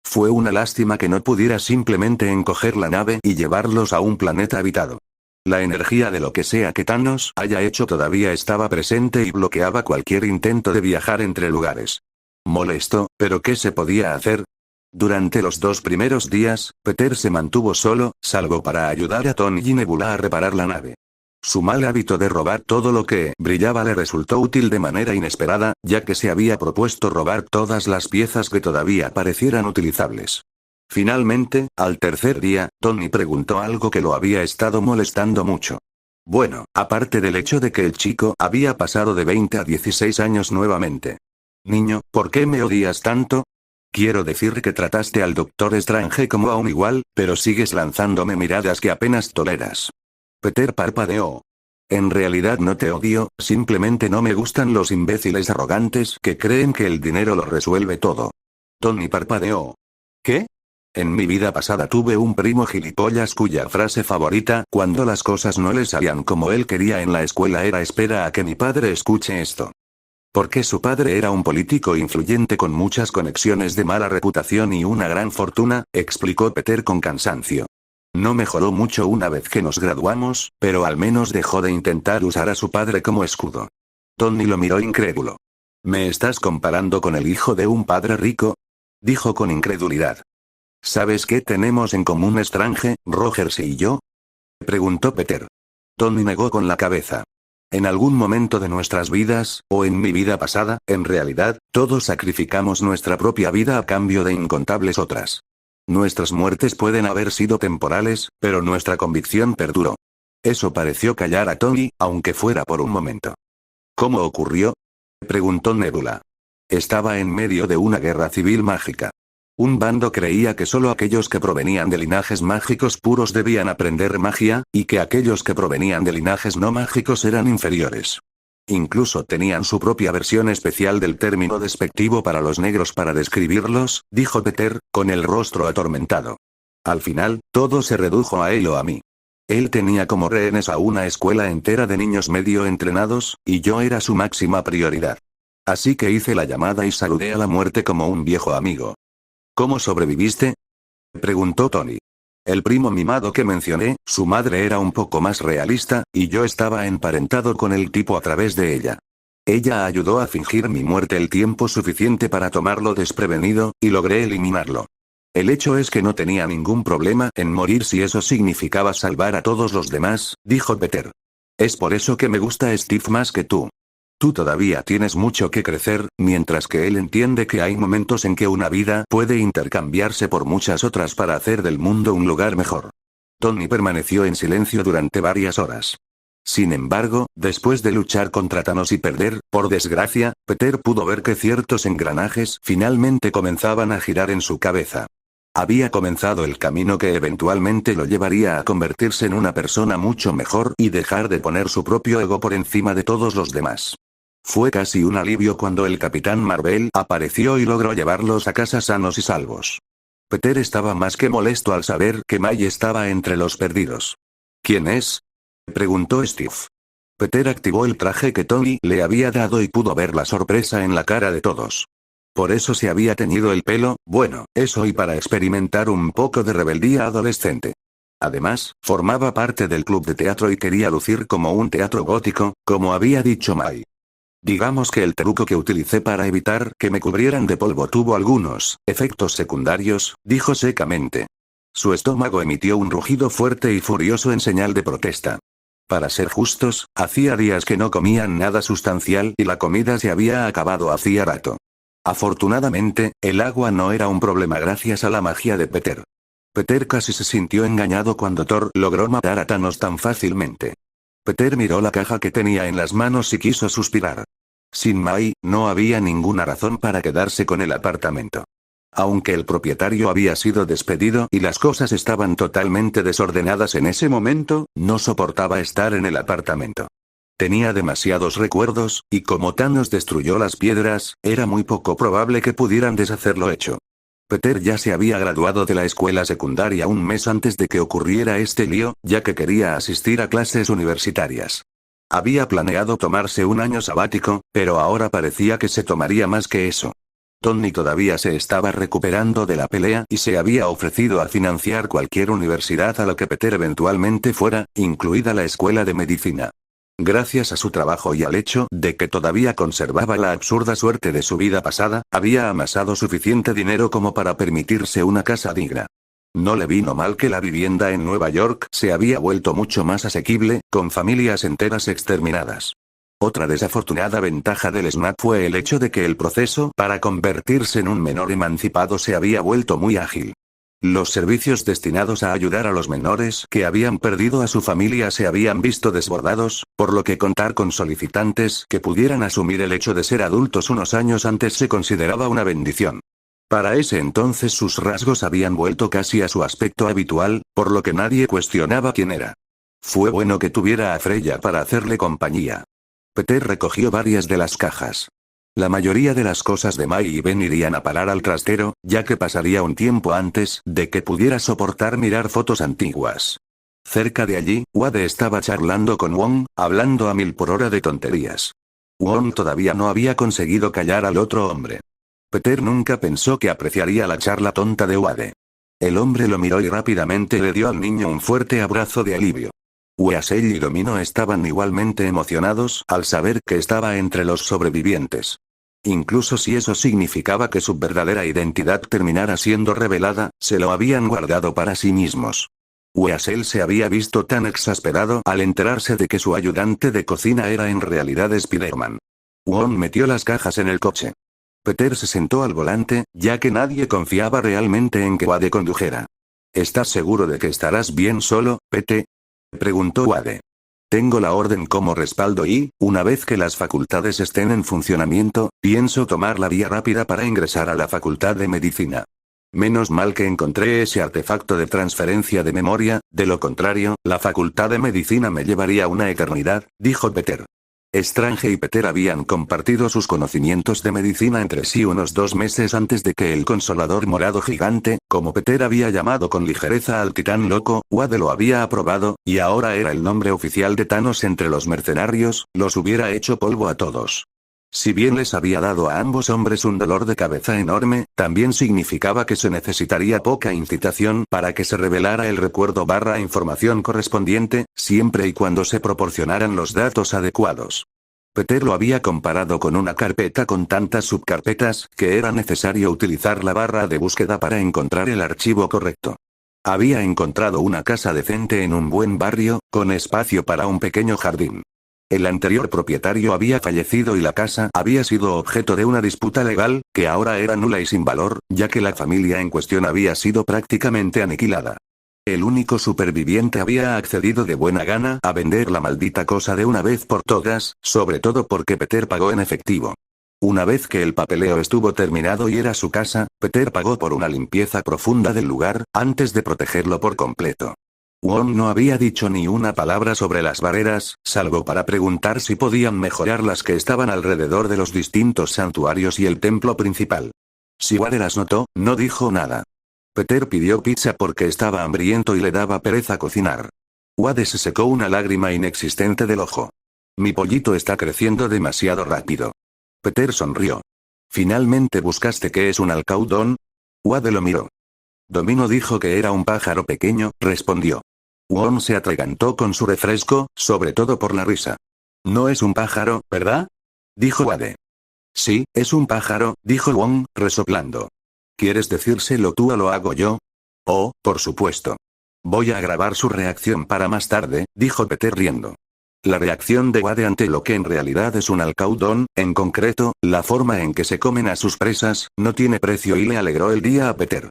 Fue una lástima que no pudiera simplemente encoger la nave y llevarlos a un planeta habitado. La energía de lo que sea que Thanos haya hecho todavía estaba presente y bloqueaba cualquier intento de viajar entre lugares. Molesto, pero ¿qué se podía hacer? Durante los 2 primeros días, Peter se mantuvo solo, salvo para ayudar a Tony y Nebula a reparar la nave. Su mal hábito de robar todo lo que brillaba le resultó útil de manera inesperada, ya que se había propuesto robar todas las piezas que todavía parecieran utilizables. Finalmente, al tercer día, Tony preguntó algo que lo había estado molestando mucho. Bueno, aparte del hecho de que el chico había pasado de 20 a 16 años nuevamente. «Niño, ¿por qué me odias tanto? Quiero decir que trataste al Doctor Strange como a un igual, pero sigues lanzándome miradas que apenas toleras». Peter parpadeó. «En realidad no te odio, simplemente no me gustan los imbéciles arrogantes que creen que el dinero lo resuelve todo». Tony parpadeó. «¿Qué? En mi vida pasada tuve un primo gilipollas cuya frase favorita cuando las cosas no le salían como él quería en la escuela era «espera a que mi padre escuche esto». Porque su padre era un político influyente con muchas conexiones de mala reputación y una gran fortuna», explicó Peter con cansancio. «No mejoró mucho una vez que nos graduamos, pero al menos dejó de intentar usar a su padre como escudo». Tony lo miró incrédulo. «¿Me estás comparando con el hijo de un padre rico?», dijo con incredulidad. «¿Sabes qué tenemos en común Strange, Rogers y yo?», preguntó Peter. Tony negó con la cabeza. «En algún momento de nuestras vidas, o en mi vida pasada, en realidad, todos sacrificamos nuestra propia vida a cambio de incontables otras. Nuestras muertes pueden haber sido temporales, pero nuestra convicción perduró». Eso pareció callar a Tony, aunque fuera por un momento. «¿Cómo ocurrió?», preguntó Nebula. «Estaba en medio de una guerra civil mágica. Un bando creía que solo aquellos que provenían de linajes mágicos puros debían aprender magia, y que aquellos que provenían de linajes no mágicos eran inferiores. Incluso tenían su propia versión especial del término despectivo para los negros para describirlos», dijo Peter, con el rostro atormentado. «Al final, todo se redujo a él o a mí. Él tenía como rehenes a una escuela entera de niños medio entrenados, y yo era su máxima prioridad. Así que hice la llamada y saludé a la muerte como un viejo amigo». «¿Cómo sobreviviste?», preguntó Tony. El primo mimado que mencioné, su madre era un poco más realista, y yo estaba emparentado con el tipo a través de ella. Ella ayudó a fingir mi muerte el tiempo suficiente para tomarlo desprevenido, y logré eliminarlo. El hecho es que no tenía ningún problema en morir si eso significaba salvar a todos los demás», dijo Peter. «Es por eso que me gusta Steve más que tú». Tú todavía tienes mucho que crecer, mientras que él entiende que hay momentos en que una vida puede intercambiarse por muchas otras para hacer del mundo un lugar mejor. Tony permaneció en silencio durante varias horas. Sin embargo, después de luchar contra Thanos y perder, por desgracia, Peter pudo ver que ciertos engranajes finalmente comenzaban a girar en su cabeza. Había comenzado el camino que eventualmente lo llevaría a convertirse en una persona mucho mejor y dejar de poner su propio ego por encima de todos los demás. Fue casi un alivio cuando el Capitán Marvel apareció y logró llevarlos a casa sanos y salvos. Peter estaba más que molesto al saber que May estaba entre los perdidos. ¿Quién es?, preguntó Steve. Peter activó el traje que Tony le había dado y pudo ver la sorpresa en la cara de todos. Por eso se había teñido el pelo, bueno, eso y para experimentar un poco de rebeldía adolescente. Además, formaba parte del club de teatro y quería lucir como un teatro gótico, como había dicho May. Digamos que el truco que utilicé para evitar que me cubrieran de polvo tuvo algunos efectos secundarios, dijo secamente. Su estómago emitió un rugido fuerte y furioso en señal de protesta. Para ser justos, hacía días que no comían nada sustancial y la comida se había acabado hacía rato. Afortunadamente, el agua no era un problema gracias a la magia de Peter. Peter casi se sintió engañado cuando Thor logró matar a Thanos tan fácilmente. Peter miró la caja que tenía en las manos y quiso suspirar. Sin May, no había ninguna razón para quedarse con el apartamento. Aunque el propietario había sido despedido y las cosas estaban totalmente desordenadas en ese momento, no soportaba estar en el apartamento. Tenía demasiados recuerdos, y como Thanos destruyó las piedras, era muy poco probable que pudieran deshacer lo hecho. Peter ya se había graduado de la escuela secundaria un mes antes de que ocurriera este lío, ya que quería asistir a clases universitarias. Había planeado tomarse un año sabático, pero ahora parecía que se tomaría más que eso. Tony todavía se estaba recuperando de la pelea y se había ofrecido a financiar cualquier universidad a la que Peter eventualmente fuera, incluida la escuela de medicina. Gracias a su trabajo y al hecho de que todavía conservaba la absurda suerte de su vida pasada, había amasado suficiente dinero como para permitirse una casa digna. No le vino mal que la vivienda en Nueva York se había vuelto mucho más asequible, con familias enteras exterminadas. Otra desafortunada ventaja del SNAP fue el hecho de que el proceso para convertirse en un menor emancipado se había vuelto muy ágil. Los servicios destinados a ayudar a los menores que habían perdido a su familia se habían visto desbordados, por lo que contar con solicitantes que pudieran asumir el hecho de ser adultos unos años antes se consideraba una bendición. Para ese entonces sus rasgos habían vuelto casi a su aspecto habitual, por lo que nadie cuestionaba quién era. Fue bueno que tuviera a Freya para hacerle compañía. Peter recogió varias de las cajas. La mayoría de las cosas de May y Ben irían a parar al trastero, ya que pasaría un tiempo antes de que pudiera soportar mirar fotos antiguas. Cerca de allí, Wade estaba charlando con Wong, hablando a 1000 por hora de tonterías. Wong todavía no había conseguido callar al otro hombre. Peter nunca pensó que apreciaría la charla tonta de Wade. El hombre lo miró y rápidamente le dio al niño un fuerte abrazo de alivio. Weasel y Domino estaban igualmente emocionados al saber que estaba entre los sobrevivientes. Incluso si eso significaba que su verdadera identidad terminara siendo revelada, se lo habían guardado para sí mismos. Weasel se había visto tan exasperado al enterarse de que su ayudante de cocina era en realidad Spider-Man. Wong metió las cajas en el coche. Peter se sentó al volante, ya que nadie confiaba realmente en que Wade condujera. ¿Estás seguro de que estarás bien solo, Pete?, preguntó Wade. Tengo la orden como respaldo y, una vez que las facultades estén en funcionamiento, pienso tomar la vía rápida para ingresar a la facultad de medicina. Menos mal que encontré ese artefacto de transferencia de memoria, de lo contrario, la facultad de medicina me llevaría una eternidad, dijo Peter. Strange y Peter habían compartido sus conocimientos de medicina entre sí unos 2 meses antes de que el Consolador Morado Gigante, como Peter había llamado con ligereza al titán loco, Wade lo había aprobado, y ahora era el nombre oficial de Thanos entre los mercenarios, los hubiera hecho polvo a todos. Si bien les había dado a ambos hombres un dolor de cabeza enorme, también significaba que se necesitaría poca incitación para que se revelara el recuerdo/información correspondiente, siempre y cuando se proporcionaran los datos adecuados. Peter lo había comparado con una carpeta con tantas subcarpetas, que era necesario utilizar la barra de búsqueda para encontrar el archivo correcto. Había encontrado una casa decente en un buen barrio, con espacio para un pequeño jardín. El anterior propietario había fallecido y la casa había sido objeto de una disputa legal, que ahora era nula y sin valor, ya que la familia en cuestión había sido prácticamente aniquilada. El único superviviente había accedido de buena gana a vender la maldita cosa de una vez por todas, sobre todo porque Peter pagó en efectivo. Una vez que el papeleo estuvo terminado y era su casa, Peter pagó por una limpieza profunda del lugar, antes de protegerlo por completo. Wong no había dicho ni una palabra sobre las barreras, salvo para preguntar si podían mejorar las que estaban alrededor de los distintos santuarios y el templo principal. Si Wade las notó, no dijo nada. Peter pidió pizza porque estaba hambriento y le daba pereza cocinar. Wade se secó una lágrima inexistente del ojo. Mi pollito está creciendo demasiado rápido. Peter sonrió. ¿Finalmente buscaste qué es un alcaudón? Wade lo miró. Domino dijo que era un pájaro pequeño, respondió. Wong se atragantó con su refresco, sobre todo por la risa. No es un pájaro, ¿verdad? Dijo Wade. Sí, es un pájaro, dijo Wong, resoplando. ¿Quieres decírselo tú o lo hago yo? Oh, por supuesto. Voy a grabar su reacción para más tarde, dijo Peter riendo. La reacción de Wade ante lo que en realidad es un alcaudón, en concreto, la forma en que se comen a sus presas, no tiene precio y le alegró el día a Peter.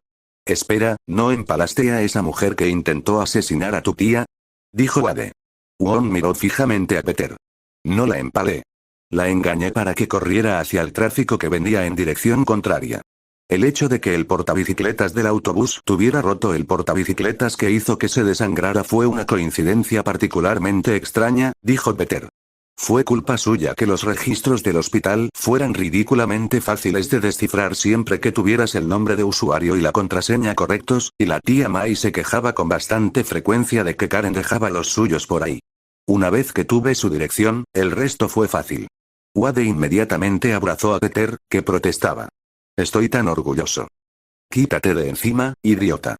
Espera, ¿no empalaste a esa mujer que intentó asesinar a tu tía? Dijo Wade. Wong miró fijamente a Peter. No la empalé. La engañé para que corriera hacia el tráfico que venía en dirección contraria. El hecho de que el portabicicletas del autobús tuviera roto el portabicicletas que hizo que se desangrara fue una coincidencia particularmente extraña, dijo Peter. Fue culpa suya que los registros del hospital fueran ridículamente fáciles de descifrar siempre que tuvieras el nombre de usuario y la contraseña correctos, y la tía Mai se quejaba con bastante frecuencia de que Karen dejaba los suyos por ahí. Una vez que tuve su dirección, el resto fue fácil. Wade inmediatamente abrazó a Peter, que protestaba. Estoy tan orgulloso. Quítate de encima, idiota.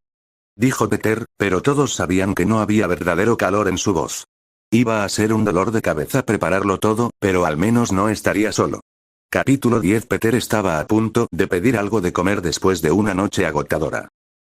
Dijo Peter, pero todos sabían que no había verdadero calor en su voz. Iba a ser un dolor de cabeza prepararlo todo, pero al menos no estaría solo. Capítulo 10. Peter estaba a punto de pedir algo de comer después de una noche agotadora.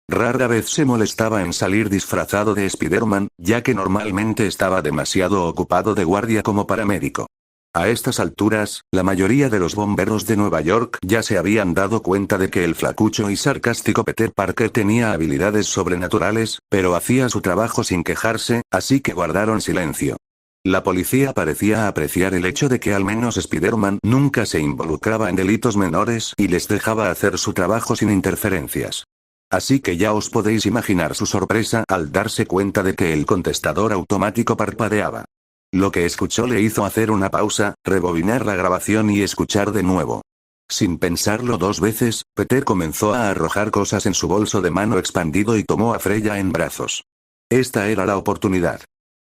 Rara vez se molestaba en salir disfrazado de Spider-Man, ya que normalmente estaba demasiado ocupado de guardia como paramédico. A estas alturas, la mayoría de los bomberos de Nueva York ya se habían dado cuenta de que el flacucho y sarcástico Peter Parker tenía habilidades sobrenaturales, pero hacía su trabajo sin quejarse, así que guardaron silencio. La policía parecía apreciar el hecho de que al menos Spider-Man nunca se involucraba en delitos menores y les dejaba hacer su trabajo sin interferencias. Así que ya os podéis imaginar su sorpresa al darse cuenta de que el contestador automático parpadeaba. Lo que escuchó le hizo hacer una pausa, rebobinar la grabación y escuchar de nuevo. Sin pensarlo dos veces, Peter comenzó a arrojar cosas en su bolso de mano expandido y tomó a Freya en brazos. Esta era la oportunidad.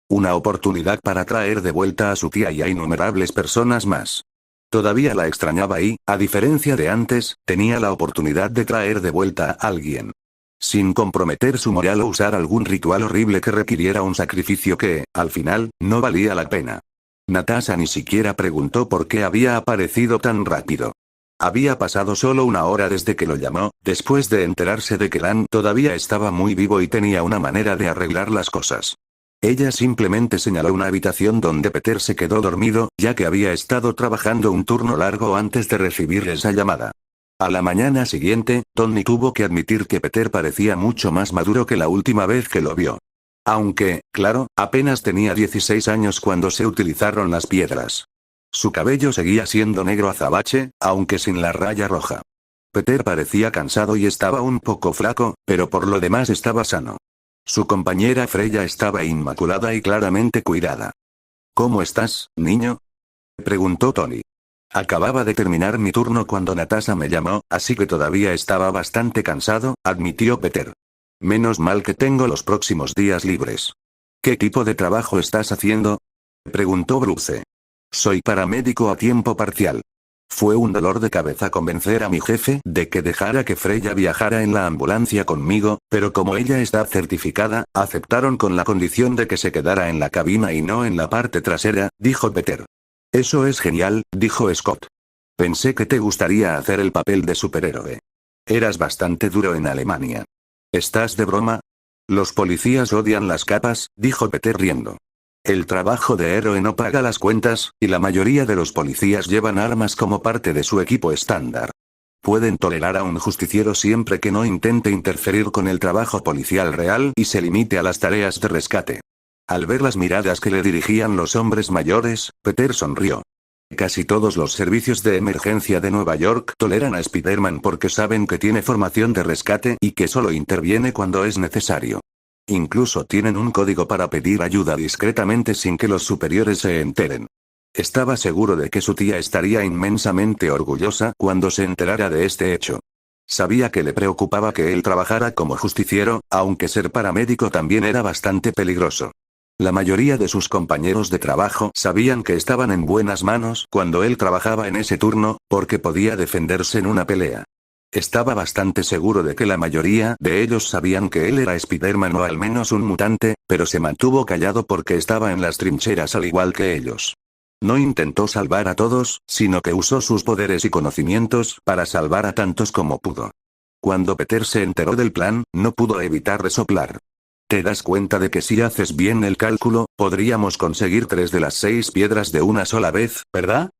Una oportunidad para traer de vuelta a su tía y a innumerables personas más. Todavía la extrañaba y, a diferencia de antes, tenía la oportunidad de traer de vuelta a alguien. Sin comprometer su moral o usar algún ritual horrible que requiriera un sacrificio que, al final, no valía la pena. Natasha ni siquiera preguntó por qué había aparecido tan rápido. Había pasado solo una hora desde que lo llamó, después de enterarse de que Lan todavía estaba muy vivo y tenía una manera de arreglar las cosas. Ella simplemente señaló una habitación donde Peter se quedó dormido, ya que había estado trabajando un turno largo antes de recibir esa llamada. A la mañana siguiente, Tony tuvo que admitir que Peter parecía mucho más maduro que la última vez que lo vio. Aunque, claro, apenas tenía 16 años cuando se utilizaron las piedras. Su cabello seguía siendo negro azabache, aunque sin la raya roja. Peter parecía cansado y estaba un poco flaco, pero por lo demás estaba sano. Su compañera Freya estaba inmaculada y claramente cuidada. ¿Cómo estás, niño?, preguntó Tony. Acababa de terminar mi turno cuando Natasha me llamó, así que todavía estaba bastante cansado, admitió Peter. Menos mal que tengo los próximos días libres. ¿Qué tipo de trabajo estás haciendo?, preguntó Bruce. Soy paramédico a tiempo parcial. Fue un dolor de cabeza convencer a mi jefe de que dejara que Freya viajara en la ambulancia conmigo, pero como ella está certificada, aceptaron con la condición de que se quedara en la cabina y no en la parte trasera, dijo Peter. Eso es genial, dijo Scott. Pensé que te gustaría hacer el papel de superhéroe. Eras bastante duro en Alemania. ¿Estás de broma? Los policías odian las capas, dijo Peter riendo. El trabajo de héroe no paga las cuentas, y la mayoría de los policías llevan armas como parte de su equipo estándar. Pueden tolerar a un justiciero siempre que no intente interferir con el trabajo policial real y se limite a las tareas de rescate. Al ver las miradas que le dirigían los hombres mayores, Peter sonrió. Casi todos los servicios de emergencia de Nueva York toleran a Spider-Man porque saben que tiene formación de rescate y que solo interviene cuando es necesario. Incluso tienen un código para pedir ayuda discretamente sin que los superiores se enteren. Estaba seguro de que su tía estaría inmensamente orgullosa cuando se enterara de este hecho. Sabía que le preocupaba que él trabajara como justiciero, aunque ser paramédico también era bastante peligroso. La mayoría de sus compañeros de trabajo sabían que estaban en buenas manos cuando él trabajaba en ese turno, porque podía defenderse en una pelea. Estaba bastante seguro de que la mayoría de ellos sabían que él era Spider-Man o al menos un mutante, pero se mantuvo callado porque estaba en las trincheras al igual que ellos. No intentó salvar a todos, sino que usó sus poderes y conocimientos para salvar a tantos como pudo. Cuando Peter se enteró del plan, no pudo evitar resoplar. ¿Te das cuenta de que si haces bien el cálculo, podríamos conseguir 3 de las 6 piedras de una sola vez, verdad?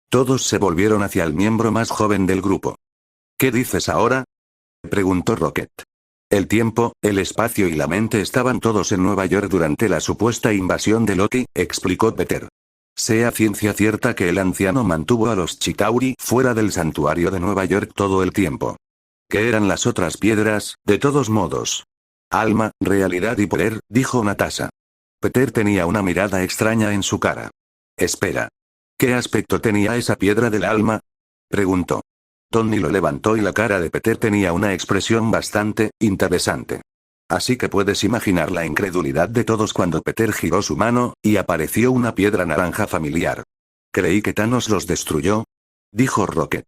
Todos se volvieron hacia el miembro más joven del grupo. ¿Qué dices ahora?, preguntó Rocket. El tiempo, el espacio y la mente estaban todos en Nueva York durante la supuesta invasión de Loki, explicó Peter. Sea ciencia cierta que el anciano mantuvo a los Chitauri fuera del santuario de Nueva York todo el tiempo. ¿Qué eran las otras piedras, de todos modos? Alma, realidad y poder, dijo Natasha. Peter tenía una mirada extraña en su cara. Espera. ¿Qué aspecto tenía esa piedra del alma?, preguntó. Tony lo levantó y la cara de Peter tenía una expresión bastante interesante. Así que puedes imaginar la incredulidad de todos cuando Peter giró su mano, y apareció una piedra naranja familiar. Creí que Thanos los destruyó, dijo Rocket.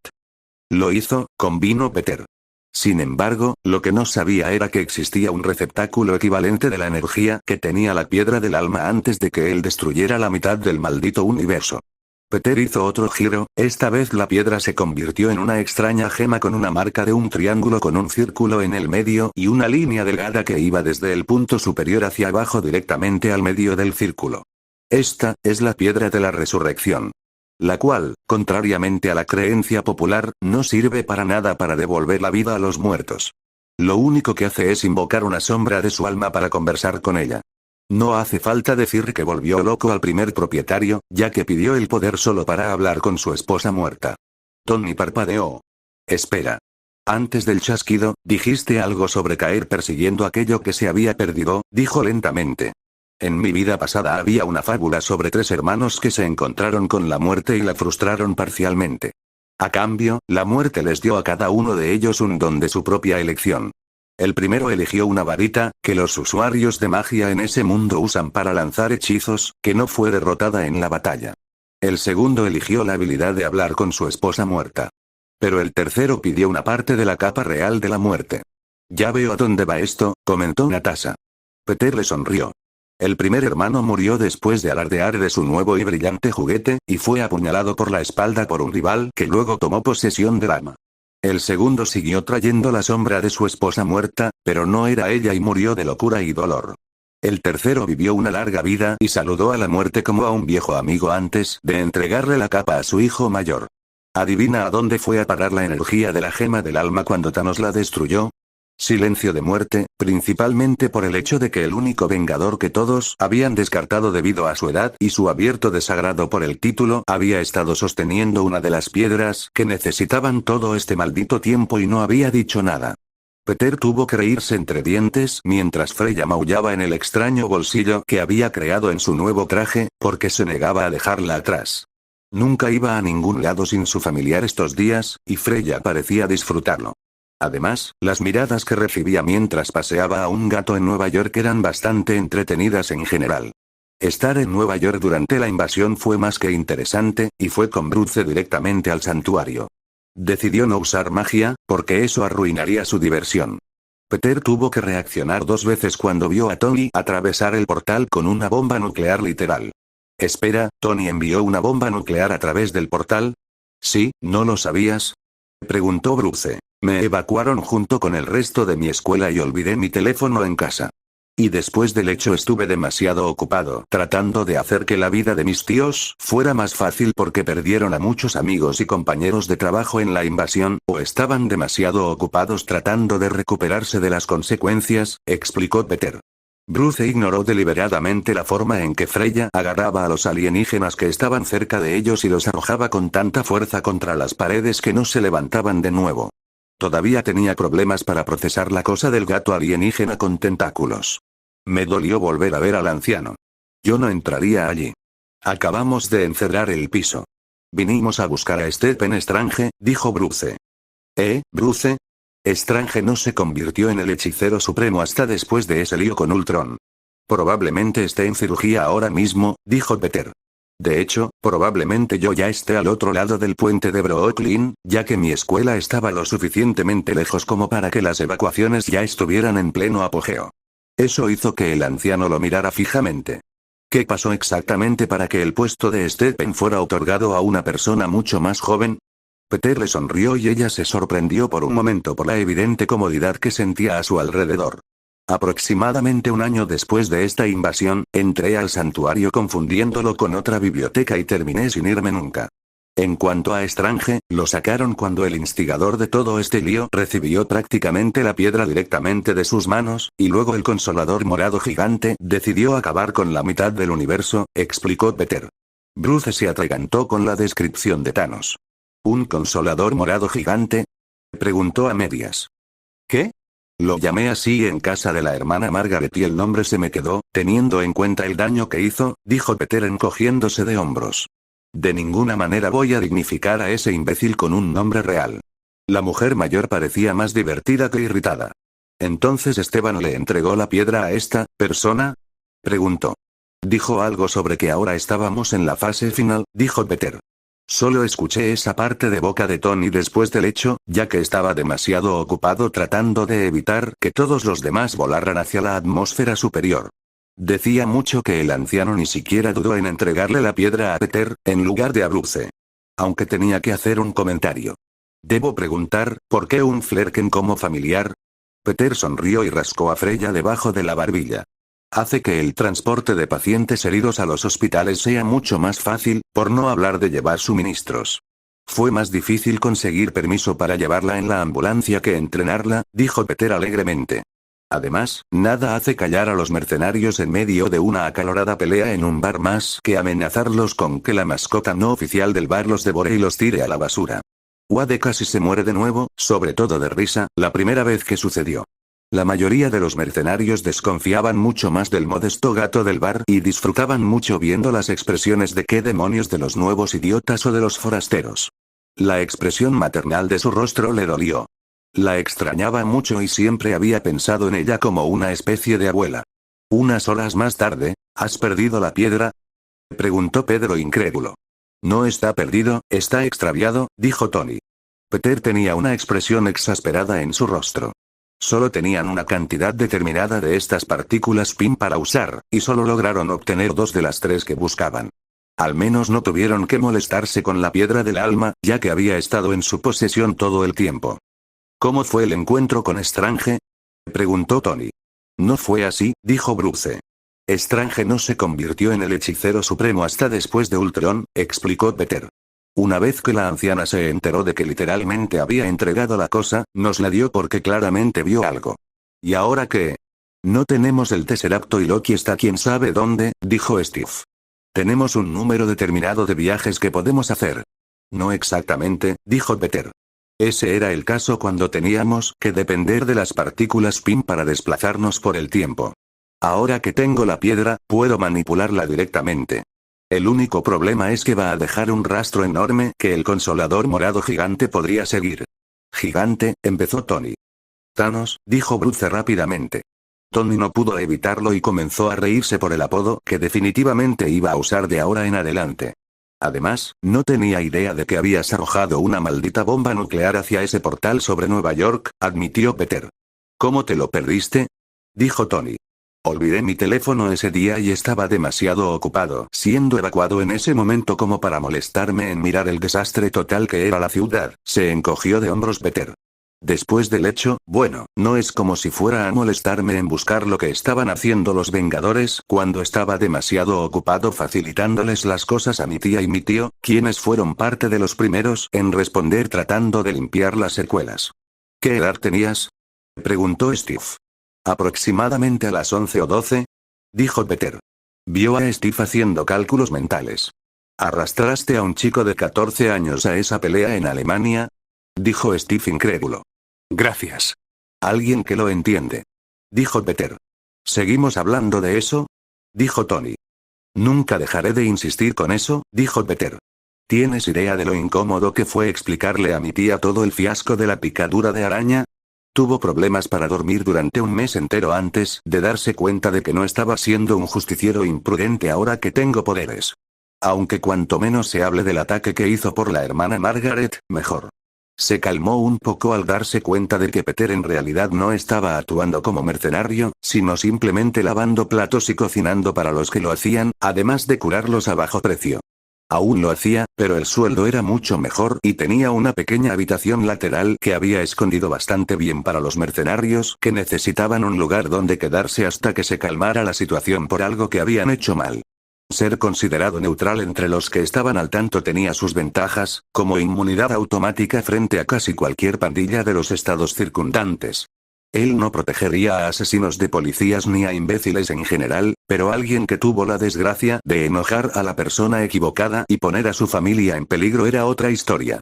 Lo hizo, convino Peter. Sin embargo, lo que no sabía era que existía un receptáculo equivalente de la energía que tenía la piedra del alma antes de que él destruyera la mitad del maldito universo. Peter hizo otro giro, esta vez la piedra se convirtió en una extraña gema con una marca de un triángulo con un círculo en el medio y una línea delgada que iba desde el punto superior hacia abajo directamente al medio del círculo. Esta es la piedra de la resurrección. La cual, contrariamente a la creencia popular, no sirve para nada para devolver la vida a los muertos. Lo único que hace es invocar una sombra de su alma para conversar con ella. No hace falta decir que volvió loco al primer propietario, ya que pidió el poder solo para hablar con su esposa muerta. Tony parpadeó. Espera. Antes del chasquido, dijiste algo sobre caer persiguiendo aquello que se había perdido, dijo lentamente. En mi vida pasada había una fábula sobre 3 hermanos que se encontraron con la muerte y la frustraron parcialmente. A cambio, la muerte les dio a cada uno de ellos un don de su propia elección. El primero eligió una varita, que los usuarios de magia en ese mundo usan para lanzar hechizos, que no fue derrotada en la batalla. El segundo eligió la habilidad de hablar con su esposa muerta. Pero el tercero pidió una parte de la capa real de la muerte. Ya veo a dónde va esto, comentó Natasha. Peter le sonrió. El primer hermano murió después de alardear de su nuevo y brillante juguete, y fue apuñalado por la espalda por un rival que luego tomó posesión del arma. El segundo siguió trayendo la sombra de su esposa muerta, pero no era ella y murió de locura y dolor. El tercero vivió una larga vida y saludó a la muerte como a un viejo amigo antes de entregarle la capa a su hijo mayor. ¿Adivina a dónde fue a parar la energía de la gema del alma cuando Thanos la destruyó? Silencio de muerte, principalmente por el hecho de que el único vengador que todos habían descartado debido a su edad y su abierto desagrado por el título había estado sosteniendo una de las piedras que necesitaban todo este maldito tiempo y no había dicho nada. Peter tuvo que reírse entre dientes mientras Freya maullaba en el extraño bolsillo que había creado en su nuevo traje, porque se negaba a dejarla atrás. Nunca iba a ningún lado sin su familiar estos días, y Freya parecía disfrutarlo. Además, las miradas que recibía mientras paseaba a un gato en Nueva York eran bastante entretenidas en general. Estar en Nueva York durante la invasión fue más que interesante, y fue con Bruce directamente al santuario. Decidió no usar magia, porque eso arruinaría su diversión. Peter tuvo que reaccionar 2 veces cuando vio a Tony atravesar el portal con una bomba nuclear literal. Espera, ¿Tony envió una bomba nuclear a través del portal? Sí, ¿no lo sabías?, preguntó Bruce. Me evacuaron junto con el resto de mi escuela y olvidé mi teléfono en casa. Y después del hecho estuve demasiado ocupado tratando de hacer que la vida de mis tíos fuera más fácil porque perdieron a muchos amigos y compañeros de trabajo en la invasión, o estaban demasiado ocupados tratando de recuperarse de las consecuencias, explicó Peter. Bruce ignoró deliberadamente la forma en que Freya agarraba a los alienígenas que estaban cerca de ellos y los arrojaba con tanta fuerza contra las paredes que no se levantaban de nuevo. Todavía tenía problemas para procesar la cosa del gato alienígena con tentáculos. Me dolió volver a ver al anciano. Yo no entraría allí. Acabamos de encerrar el piso. Vinimos a buscar a Stephen Strange, dijo Bruce. ¿Bruce? Strange no se convirtió en el hechicero supremo hasta después de ese lío con Ultron. Probablemente esté en cirugía ahora mismo, dijo Peter. De hecho, probablemente yo ya esté al otro lado del puente de Brooklyn, ya que mi escuela estaba lo suficientemente lejos como para que las evacuaciones ya estuvieran en pleno apogeo. Eso hizo que el anciano lo mirara fijamente. ¿Qué pasó exactamente para que el puesto de Stephen fuera otorgado a una persona mucho más joven? Peter le sonrió y ella se sorprendió por un momento por la evidente comodidad que sentía a su alrededor. Aproximadamente un año después de esta invasión, entré al santuario confundiéndolo con otra biblioteca y terminé sin irme nunca. En cuanto a Strange, lo sacaron cuando el instigador de todo este lío recibió prácticamente la piedra directamente de sus manos, y luego el consolador morado gigante decidió acabar con la mitad del universo, explicó Peter. Bruce se atragantó con la descripción de Thanos. ¿Un consolador morado gigante? Preguntó a medias. ¿Qué? Lo llamé así en casa de la hermana Margaret y el nombre se me quedó, teniendo en cuenta el daño que hizo, dijo Peter encogiéndose de hombros. De ninguna manera voy a dignificar a ese imbécil con un nombre real. La mujer mayor parecía más divertida que irritada. ¿Entonces Esteban le entregó la piedra a esta persona? Preguntó. Dijo algo sobre que ahora estábamos en la fase final, dijo Peter. Solo escuché esa parte de boca de Tony después del hecho, ya que estaba demasiado ocupado tratando de evitar que todos los demás volaran hacia la atmósfera superior. Decía mucho que el anciano ni siquiera dudó en entregarle la piedra a Peter, en lugar de a Bruce. Aunque tenía que hacer un comentario. Debo preguntar, ¿por qué un Flerken como familiar? Peter sonrió y rascó a Freya debajo de la barbilla. Hace que el transporte de pacientes heridos a los hospitales sea mucho más fácil, por no hablar de llevar suministros. Fue más difícil conseguir permiso para llevarla en la ambulancia que entrenarla, dijo Peter alegremente. Además, nada hace callar a los mercenarios en medio de una acalorada pelea en un bar más que amenazarlos con que la mascota no oficial del bar los devore y los tire a la basura. Wade casi se muere de nuevo, sobre todo de risa, la primera vez que sucedió. La mayoría de los mercenarios desconfiaban mucho más del modesto gato del bar y disfrutaban mucho viendo las expresiones de qué demonios de los nuevos idiotas o de los forasteros. La expresión maternal de su rostro le dolió. La extrañaba mucho y siempre había pensado en ella como una especie de abuela. Unas horas más tarde, ¿has perdido la piedra? Preguntó Pedro incrédulo. No está perdido, está extraviado, dijo Tony. Peter tenía una expresión exasperada en su rostro. Solo tenían una cantidad determinada de estas partículas PIM para usar, y solo lograron obtener 2 de las 3 que buscaban. Al menos no tuvieron que molestarse con la piedra del alma, ya que había estado en su posesión todo el tiempo. ¿Cómo fue el encuentro con Strange? Preguntó Tony. No fue así, dijo Bruce. Strange no se convirtió en el hechicero supremo hasta después de Ultron, explicó Peter. Una vez que la anciana se enteró de que literalmente había entregado la cosa, nos la dio porque claramente vio algo. ¿Y ahora qué? No tenemos el Tesseracto y Loki está quién sabe dónde, dijo Steve. Tenemos un número determinado de viajes que podemos hacer. No exactamente, dijo Peter. Ese era el caso cuando teníamos que depender de las partículas PIM para desplazarnos por el tiempo. Ahora que tengo la piedra, puedo manipularla directamente. El único problema es que va a dejar un rastro enorme que el consolador morado gigante podría seguir. Gigante, empezó Tony. Thanos, dijo Bruce rápidamente. Tony no pudo evitarlo y comenzó a reírse por el apodo que definitivamente iba a usar de ahora en adelante. Además, no tenía idea de que habías arrojado una maldita bomba nuclear hacia ese portal sobre Nueva York, admitió Peter. ¿Cómo te lo perdiste? Dijo Tony. Olvidé mi teléfono ese día y estaba demasiado ocupado siendo evacuado en ese momento como para molestarme en mirar el desastre total que era la ciudad, se encogió de hombros Peter. Después del hecho, bueno, no es como si fuera a molestarme en buscar lo que estaban haciendo los Vengadores cuando estaba demasiado ocupado facilitándoles las cosas a mi tía y mi tío, quienes fueron parte de los primeros en responder tratando de limpiar las secuelas. ¿Qué edad tenías?, preguntó Steve. Aproximadamente a las 11 o 12, dijo Peter. Vio a Steve haciendo cálculos mentales. ¿Arrastraste a un chico de 14 años a esa pelea en Alemania?, dijo Steve incrédulo. Gracias. Alguien que lo entiende, dijo Peter. ¿Seguimos hablando de eso?, dijo Tony. Nunca dejaré de insistir con eso, dijo Peter. ¿Tienes idea de lo incómodo que fue explicarle a mi tía todo el fiasco de la picadura de araña? Tuvo problemas para dormir durante un mes entero antes de darse cuenta de que no estaba siendo un justiciero imprudente ahora que tengo poderes. Aunque cuanto menos se hable del ataque que hizo por la hermana Margaret, mejor. Se calmó un poco al darse cuenta de que Peter en realidad no estaba actuando como mercenario, sino simplemente lavando platos y cocinando para los que lo hacían, además de curarlos a bajo precio. Aún lo hacía, pero el sueldo era mucho mejor y tenía una pequeña habitación lateral que había escondido bastante bien para los mercenarios que necesitaban un lugar donde quedarse hasta que se calmara la situación por algo que habían hecho mal. Ser considerado neutral entre los que estaban al tanto tenía sus ventajas, como inmunidad automática frente a casi cualquier pandilla de los estados circundantes. Él no protegería a asesinos de policías ni a imbéciles en general, pero alguien que tuvo la desgracia de enojar a la persona equivocada y poner a su familia en peligro era otra historia.